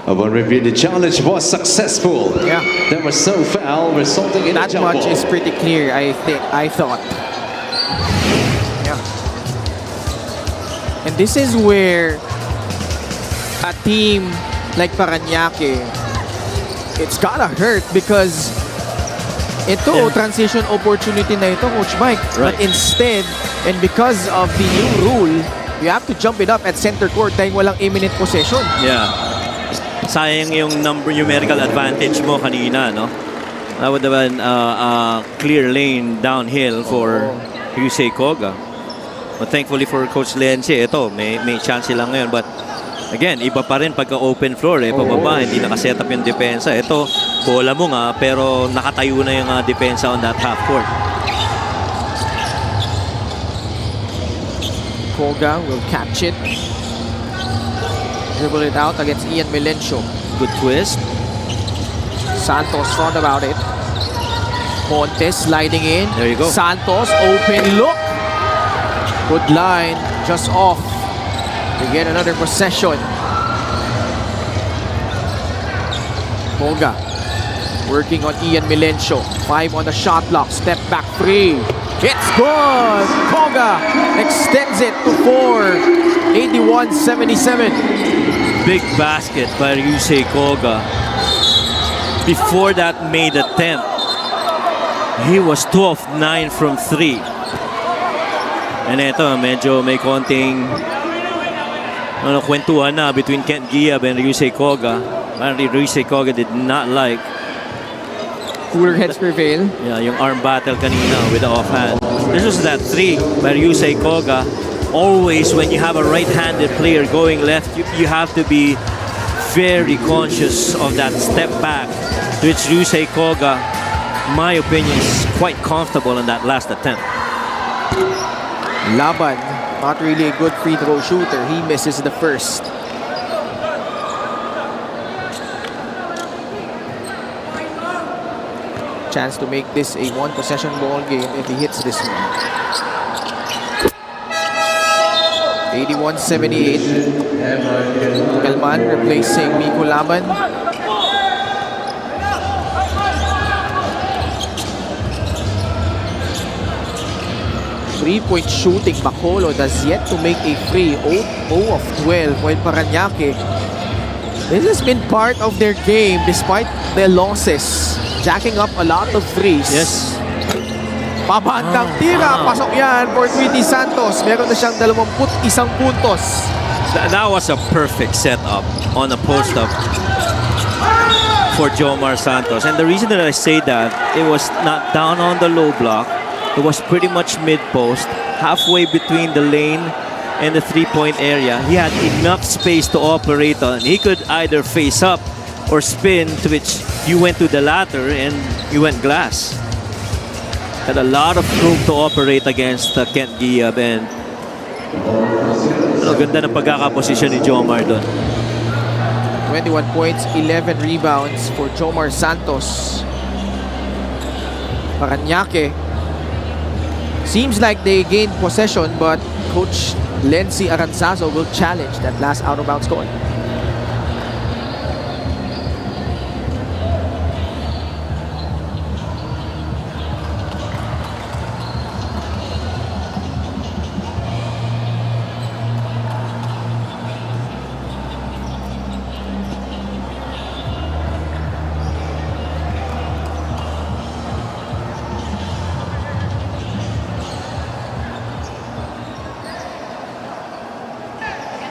Upon review, the challenge was successful. Yeah. There was no foul, resulting in a That jump much ball. is pretty clear, I thought. Yeah. And this is where a team like Parañaque, it's gotta hurt because Ito, Yeah. transition opportunity na ito, Coach Mike. But Right. instead, and because of the new rule, you have to jump it up at center court dahil walang imminent possession. Yeah. Sayang yung numerical advantage mo kanina, no? That would have been a clear lane downhill for Yusei Koga. But thankfully for Coach Lenzi, ito, may chance lang ngayon. But again, iba pa rin pagka open floor, pababa, hindi nakaset up yung depensa. Ito, bola mo nga, pero nakatayo na yung depensa on that half court. Koga will catch it. Dribble it out against Ian Melencio. Good twist. Santos thought about it. Montes sliding in. There you go. Santos, open look. Good line, just off. We get another possession. Koga working on Ian Melencio. 5 on the shot block. Step back 3. It's good. Koga extends it to 4. 81-77. Big basket by Yusei Koga. Before that made attempt, he was 2 of 9 from 3. And ito, medyo may konting kwentuhan na between Kent Giab and Yusei Koga. Apparently, Yusei Koga did not like Cooler heads prevail. yung arm battle kanina with the offhand. This was that 3 by Yusei Koga. Always, when you have a right-handed player going left, you have to be very conscious of that step back, which Yusei Koga, in my opinion, is quite comfortable in that last attempt. Laban, not really a good free throw shooter. He misses the first. Chance to make this a 1-possession ball game if he hits this one. 81-78. Kalman replacing Miko Laban. Three-point shooting, Bacolod has yet to make a free. 0 of 12, while Parañaque, this has been part of their game despite their losses. Jacking up a lot of threes. Yes. Pabandang tira, pasok yan for Tweety Santos. Meron na siyang 21 puntos. That was a perfect setup on a post-up for Jomar Santos. And the reason that I say that, it was not down on the low block. It was pretty much mid-post, halfway between the lane and the three-point area. He had enough space to operate on. He could either face up or spin, to which you went to the latter and you went glass. Had a lot of room to operate against Kent Giab, and ganda ng pagkakaposisyon ni Jomar doon. 21 points, 11 rebounds for Jomar Santos. Parañaque, seems like they gained possession, but Coach Lenzi Aranzazo will challenge that last out-of-bounds goal.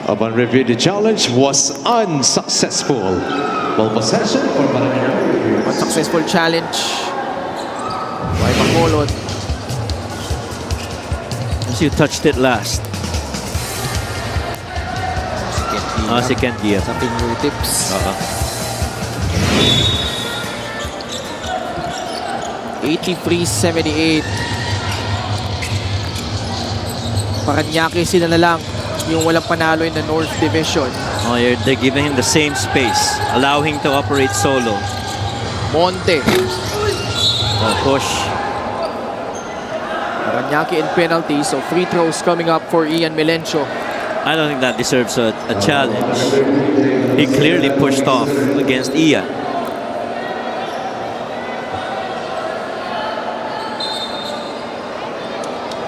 Upon review, the challenge was unsuccessful. Ball possession for Parañaque. Unsuccessful challenge by Bacolod. As you touched it last. Si Kent Giab. Sa fingertips. 83-78. Parañaque sila na lang yung walang panalo in the North Division. They're giving him the same space, allowing him to operate solo. Monte. Push. Parañaque in penalty, so free throws coming up for Ian Melencio. I don't think that deserves a challenge. He clearly pushed off against Ian.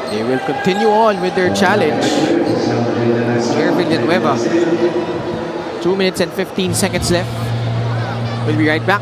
They will continue on with their challenge. Jervin Villanueva. 2 minutes and 15 seconds left. We'll be right back.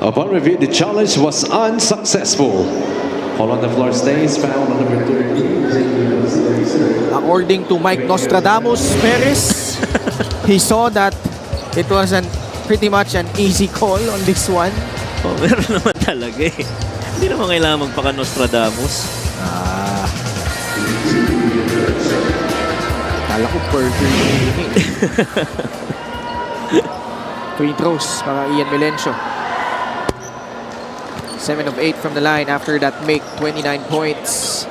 Upon review, the challenge was unsuccessful. All on the floor stays found on number 13. According to Mike Nostradamus Perez, he saw that it was pretty much an easy call on this one. Oh, meron naman talaga eh. Hindi naman kailangan magpaka-Nostradamus. Kala ko burger yun eh. Free throws para Ian Melencio. 7 of 8 from the line after that make, 29 points.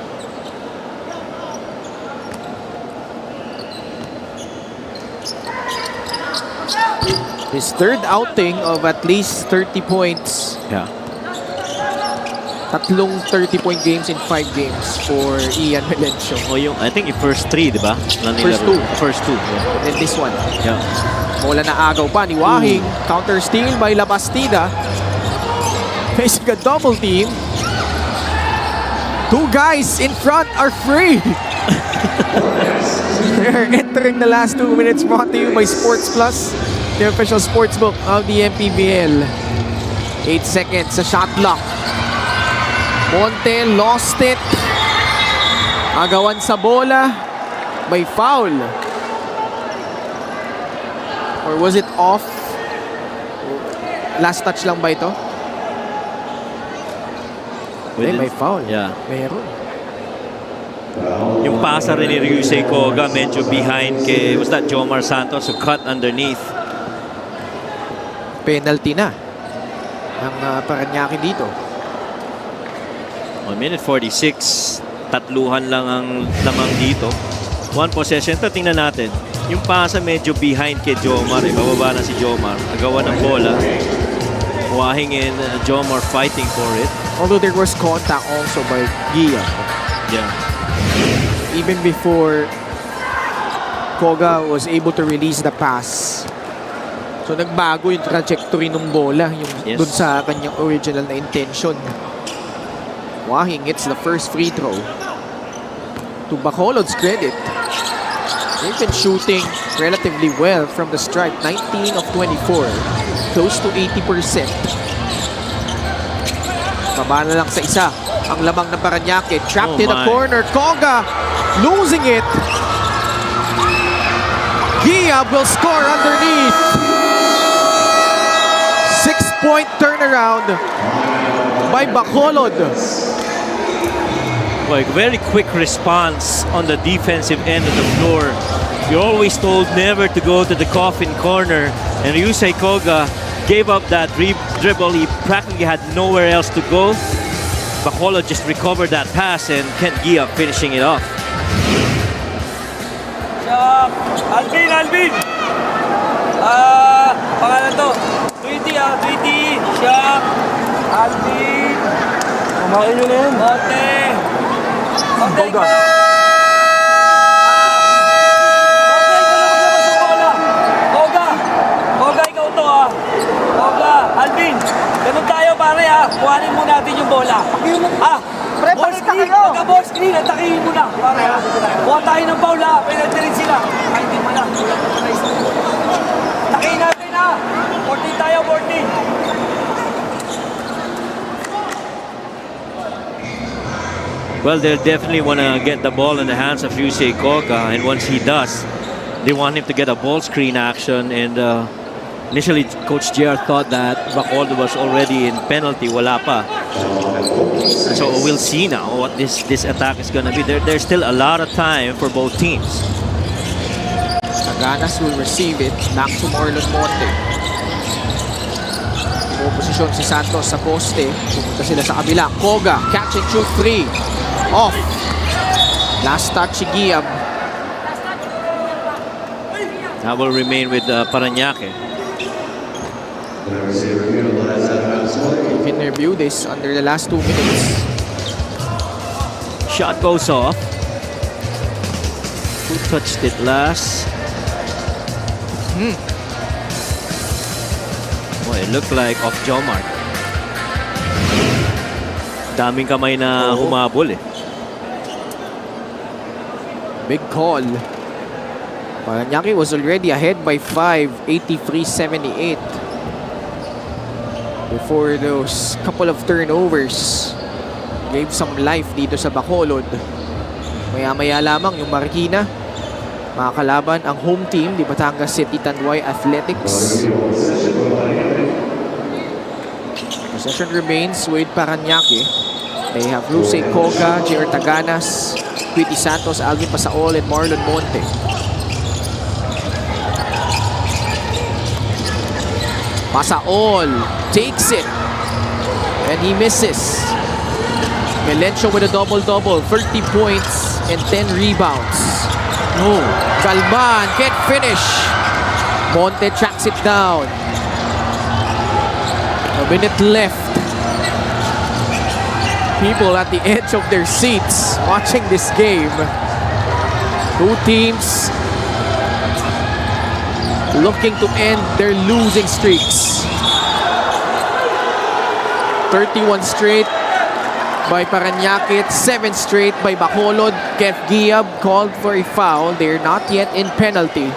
His third outing of at least 30 points. Yeah. Tatlong 30-point games in 5 games for Ian Melencio. O yung, I think yung first 3, di ba? First two. Yeah. And this one. Yeah. Bola na agaw pa ni Wahing. Counter steal by La Bastida. Facing a double team. 2 guys in front are free. They're entering the last 2 minutes, brought to you by Sports Plus, the official sportsbook of the MPBL. 8 seconds sa shot clock. Monte lost it. Agawan sa bola. May foul. Or was it off? Last touch lang ba ito? May foul. Yeah. Meron. Yung pasa rin ni Ryusei Koga medyo behind kay, was that Jomar Santos who cut underneath. Penalty na ang Parañaque dito. 1 minute 46. Tatluhan lang ang lamang dito. 1 possession. Ito, tingnan natin. Yung pasa medyo behind kay Jomar. Bababa na si Jomar. Agawa ng bola. Wahing in Jomar fighting for it. Although there was contact also by Gia. Yeah. Even before Koga was able to release the pass. So nagbago yung trajectory ng bola yung dun sa kanyang original na intention. Wahing hits the first free throw. To Bacolod's credit, they've been shooting relatively well from the stripe. 19 of 24. Close to 80%. Baba na lang sa isa. Ang lamang ng Parañaque. Trapped in the corner. Koga losing it. Gia will score underneath. 6-point turnaround by Bacolod. Like very quick response on the defensive end of the floor. You're always told never to go to the coffin corner, and Ryusei Koga gave up that dribble. He practically had nowhere else to go. Bacolod just recovered that pass, and Kent Gia finishing it off. Alvin! Pangalan to. Tweety. Siya. Alvin. Kumain nyo na yun. Monte. Koga, ikaw to ah. Koga, Alvin. Ganun tayo pare ah. Kuhanin mo natin yung bola. Ball screen. Pagka-ball screen, atakihin mo na. Pare ah. Kuha tayo ng foul ah. Penalty rin sila. Kahit din mo na. Atakihin natin ah. 14 tayo, 14. Well, they'll definitely want to get the ball in the hands of Ryusei Koga, and once he does, they want him to get a ball screen action. And initially, Coach JR thought that Bacolod was already in penalty, wala pa. So we'll see now what this attack is going to be. There's still a lot of time for both teams. Saganas will receive it. Back to Marlon Monte. Posisyon si Santos sa poste. Pumunta sila sa kabila. Koga, catch and shoot 3. Off. Last touch si Giab. That will remain with Parañaque. You can review this under the last 2 minutes. Shot goes off. Who touched it last? Well, it looked like off Jomar. Daming kamay na humabol eh. Big call. Parañaque was already ahead by 5, 83-78. before those couple of turnovers. Gave some life dito sa Bacolod. Maya-maya lamang yung Marikina. Makakalaban ang home team, di Batangas City Tanduay Athletics. Possession remains with Parañaque. They have Luce Koga, JR Taganas, Quity Santos, Alvin Pasaol, and Marlon Monte. Pasaol takes it. And he misses. Melencio with a double-double, 30 points and 10 rebounds. No, Calman can't finish. Monte tracks it down. A minute left. People at the edge of their seats watching this game. Two teams looking to end their losing streaks. 31 straight by Parañaque, 7 straight by Bacolod. Kev Giab called for a foul. They're not yet in penalty.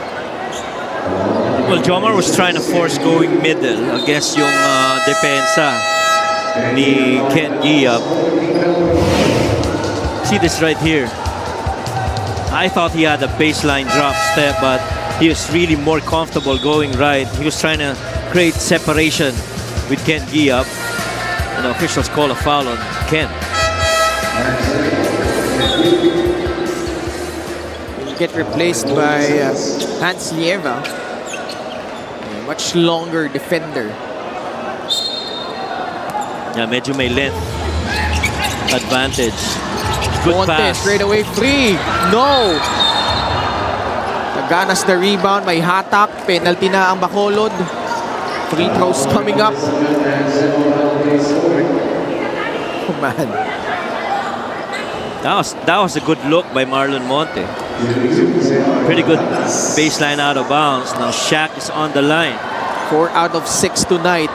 Well, Jomar was trying to force going middle against yung depensa ni Ken Giab. See this right here. I thought he had a baseline drop step, but he was really more comfortable going right. He was trying to create separation with Ken Giab. And the officials call a foul on Ken. Will get replaced by Hans Lieva, a much longer defender. Yeah, medyo may length advantage. Good Monte pass. straight away free. No! Taganas the rebound, may hatak. Penalty na ang Bacolod. Free throws coming up. Oh man. That was a good look by Marlon Monte. Pretty good baseline out of bounds. Now Shaq is on the line. 4 out of 6 tonight.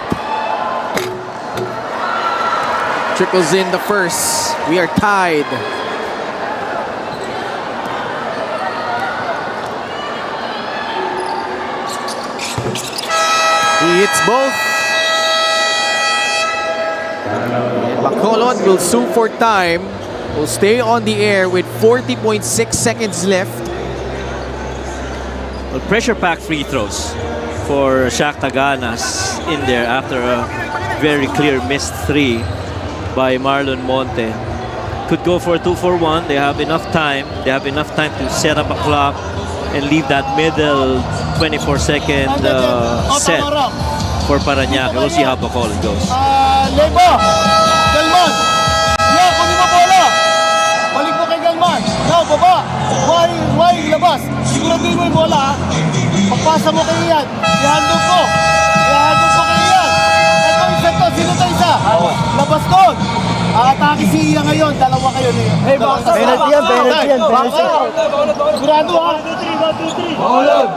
Trickles in the first. We are tied. He hits both. And Bacolod will sue for time. Will stay on the air with 40.6 seconds left. Well, pressure pack free throws for Shaq Taganas in there after a very clear missed 3 by Marlon Monte. Could go for a 2-for-1. They have enough time. They have enough time to set up a clock and leave that middle 24-second set for Parañaque. We'll see how Bacolod goes. Lebo! Galman! Yeah, kunin mo bola! Balik mo kay Galman. Now, baba! Why labas? Siguraduhin mo yung bola, ha? Pagpasa mo kay Ian. Ihandog ko. Ihandog ko kay Ian. Ito, isa to. Sino to isa? Labas doon. Atake si Ian ngayon. Dalawa kayo niyo. Hey, penalty yan, penalty yan. Sigurado, ha? 1, 2, 3. Bacolod!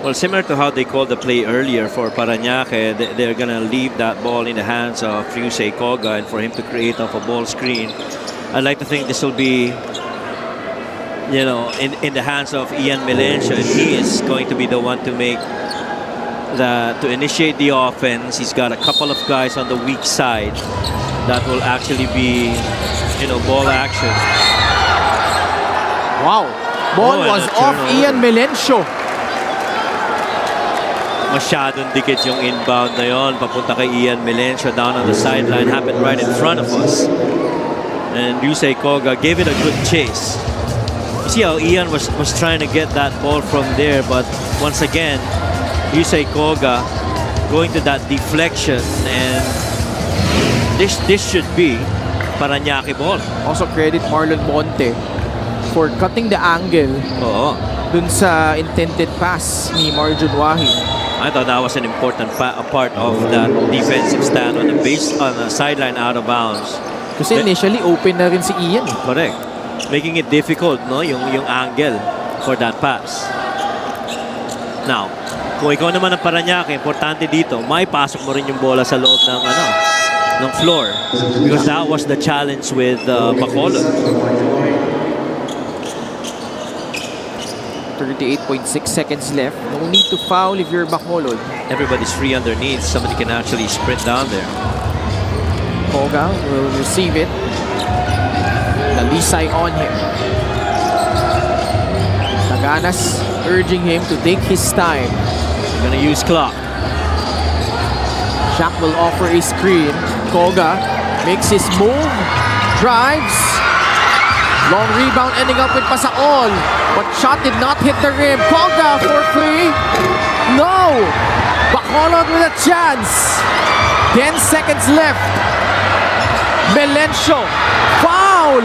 Well, similar to how they called the play earlier for Parañaque, they're going to leave that ball in the hands of Fuse Koga and for him to create off a ball screen. I'd like to think this will be, you know, in the hands of Ian Melencio, and he is going to be the one to make to initiate the offense. He's got a couple of guys on the weak side that will actually be, you know, ball action. Wow. Ball was off Ian Melencio. Masyadong dikit yung inbound na yon papunta kay Ian Melencio down on the sideline. Happened right in front of us. And Yusei Koga gave it a good chase. You see how Ian was trying to get that ball from there, but once again, Yusei Koga going to that deflection, and this should be Parañaque ball. Also credit Marlon Monte for cutting the angle Oo. dun sa intended pass ni Marjon Wahi. I thought that was an important part of that defensive stand on the sideline out of bounds. Kasi initially open na rin si Ian. Correct. Making it difficult, no, yung angle for that pass. Now, kung ikaw naman ang Parañaque, importante dito, may pasok mo rin yung bola sa loob ng floor, because that was the challenge with Bacolod. 38.6 seconds left. No need to foul if you're Bacolod. Everybody's free underneath. Somebody can actually sprint down there. Koga will receive it. Nalisay on him. Taganas urging him to take his time. Gonna use clock. Shaq will offer a screen. Koga makes his move. Drives. Long rebound ending up with Pasaol. But shot did not hit the rim. Koga for free. No! Bacolod with a chance. 10 seconds left. Melencio. Foul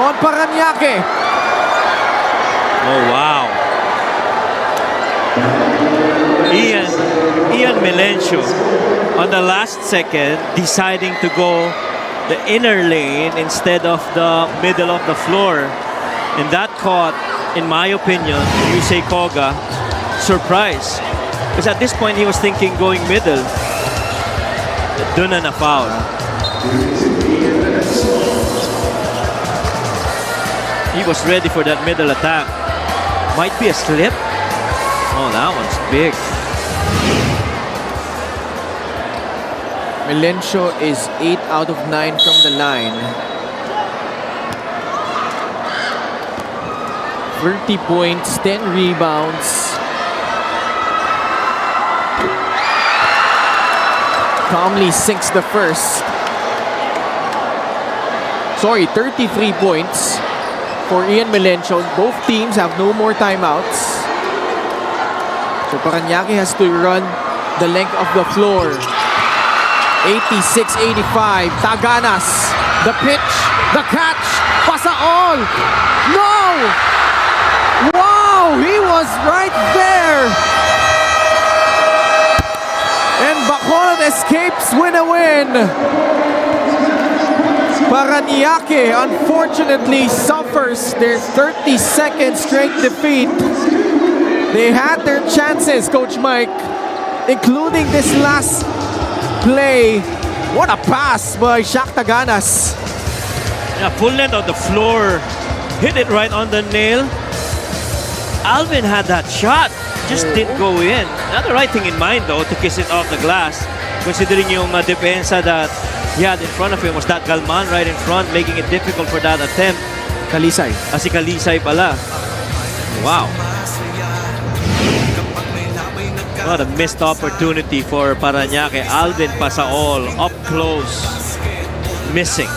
on Parañaque. Oh, wow. Ian Melencio on the last second deciding to go the inner lane instead of the middle of the floor. And that caught, in my opinion, Yusei Koga surprise. Because at this point he was thinking going middle. Dun na foul. He was ready for that middle attack. Might be a slip. Oh, that one's big. Melencio is 8 out of 9 from the line. 30 points, 10 rebounds. Calmly sinks the first. Sorry, 33 points for Ian Melencio. Both teams have no more timeouts. So Parañaque has to run the length of the floor. 86-85. Taganas. The pitch. The catch. Pasaol. No! Wow! He was right there. And Bacolod escapes win-a-win. Parañaque unfortunately suffers their 32nd straight defeat. They had their chances, Coach Mike, including this last play. What a pass by Shaq Taganas. Yeah, full length on the floor. Hit it right on the nail. Alvin had that shot. Just didn't go in. Not the right thing in mind though to kiss it off the glass. Considering yung depensa that he had in front of him was that Galman right in front, making it difficult for that attempt. Kalisay. Si Kalisay pala. Wow. What a missed opportunity for Parañaque. Alvin Pasaol up close. Missing.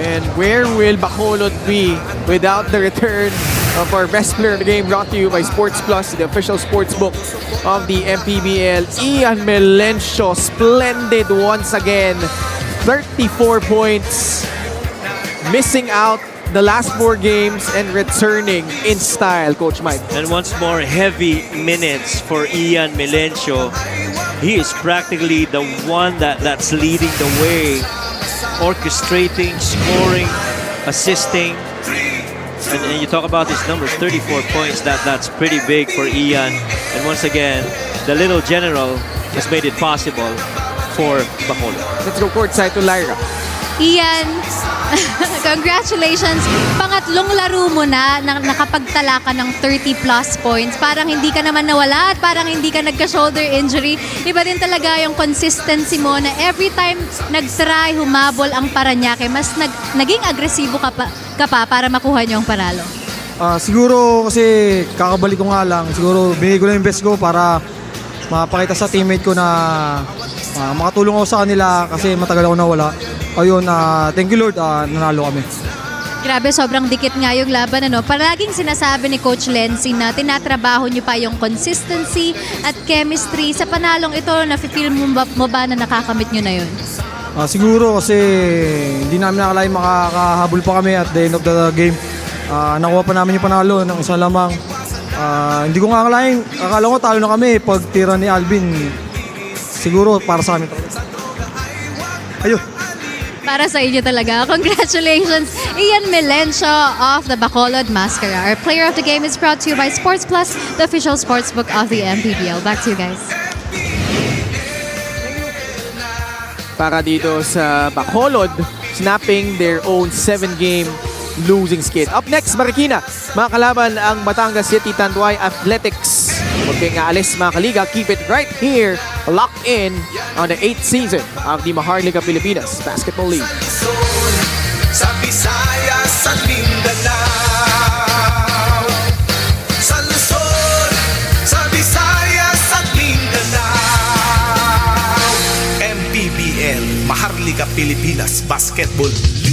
And where will Bacolod be without the return of our best player in the game, brought to you by Sports Plus, the official sports book of the MPBL. Ian Melencio, splendid once again. 34 points. Missing out the last 4 games and returning in style, Coach Mike. And once more, heavy minutes for Ian Melencio. He is practically the one that's leading the way, orchestrating, scoring, assisting. And you talk about his numbers, 34 points, that's pretty big for Ian. And once again, the little general has made it possible for Bacolod. Let's go courtside to Lyra. Ian, congratulations. Pangatlong laro mo na nakapagtala ka ng 30+ points. Parang hindi ka naman nawala at parang hindi ka nagka-shoulder injury. Iba din talaga yung consistency mo na every time nag-try humabol ang Parañaque, mas naging agresibo ka pa para makuha niyo ang panalo. Siguro kasi kakabalik ko nga lang. Siguro binigay ko lang yung best ko para mapakita sa teammate ko na makatulong ako sa kanila kasi matagal ako nawala. Ayun, thank you Lord, nanalo kami. Grabe, sobrang dikit nga yung laban. Palaging sinasabi ni Coach Lency na tinatrabaho niyo pa yung consistency at chemistry. Sa panalong ito, nafe-feel mo ba na nakakamit niyo na yun? Siguro kasi hindi namin nakalain makakahabol pa kami at the end of the game. Nakuha pa namin yung panalo ng isa lamang. Hindi ko nga akalain, akala ko talo na kami pag tira ni Alvin. Siguro para sa amin. Ayun. Para sa inyo talaga. Congratulations, Ian Melencio of the Bacolod Mascara. Our player of the game is brought to you by Sports Plus, the official sportsbook of the MPBL. Back to you guys. Para dito sa Bacolod, snapping their own 7-game losing skid. Up next, Marikina. Mga kalaban ang Batangas City Tanduay Athletics. Huwag kayong aalis mga kaliga. Keep it right here. Locked in on the 8th season of the Maharlika Pilipinas Basketball League. Sa Visayas at Mindanao, sa Luzon, sa Visayas at Mindanao, MPBL, Maharlika Pilipinas Basketball League.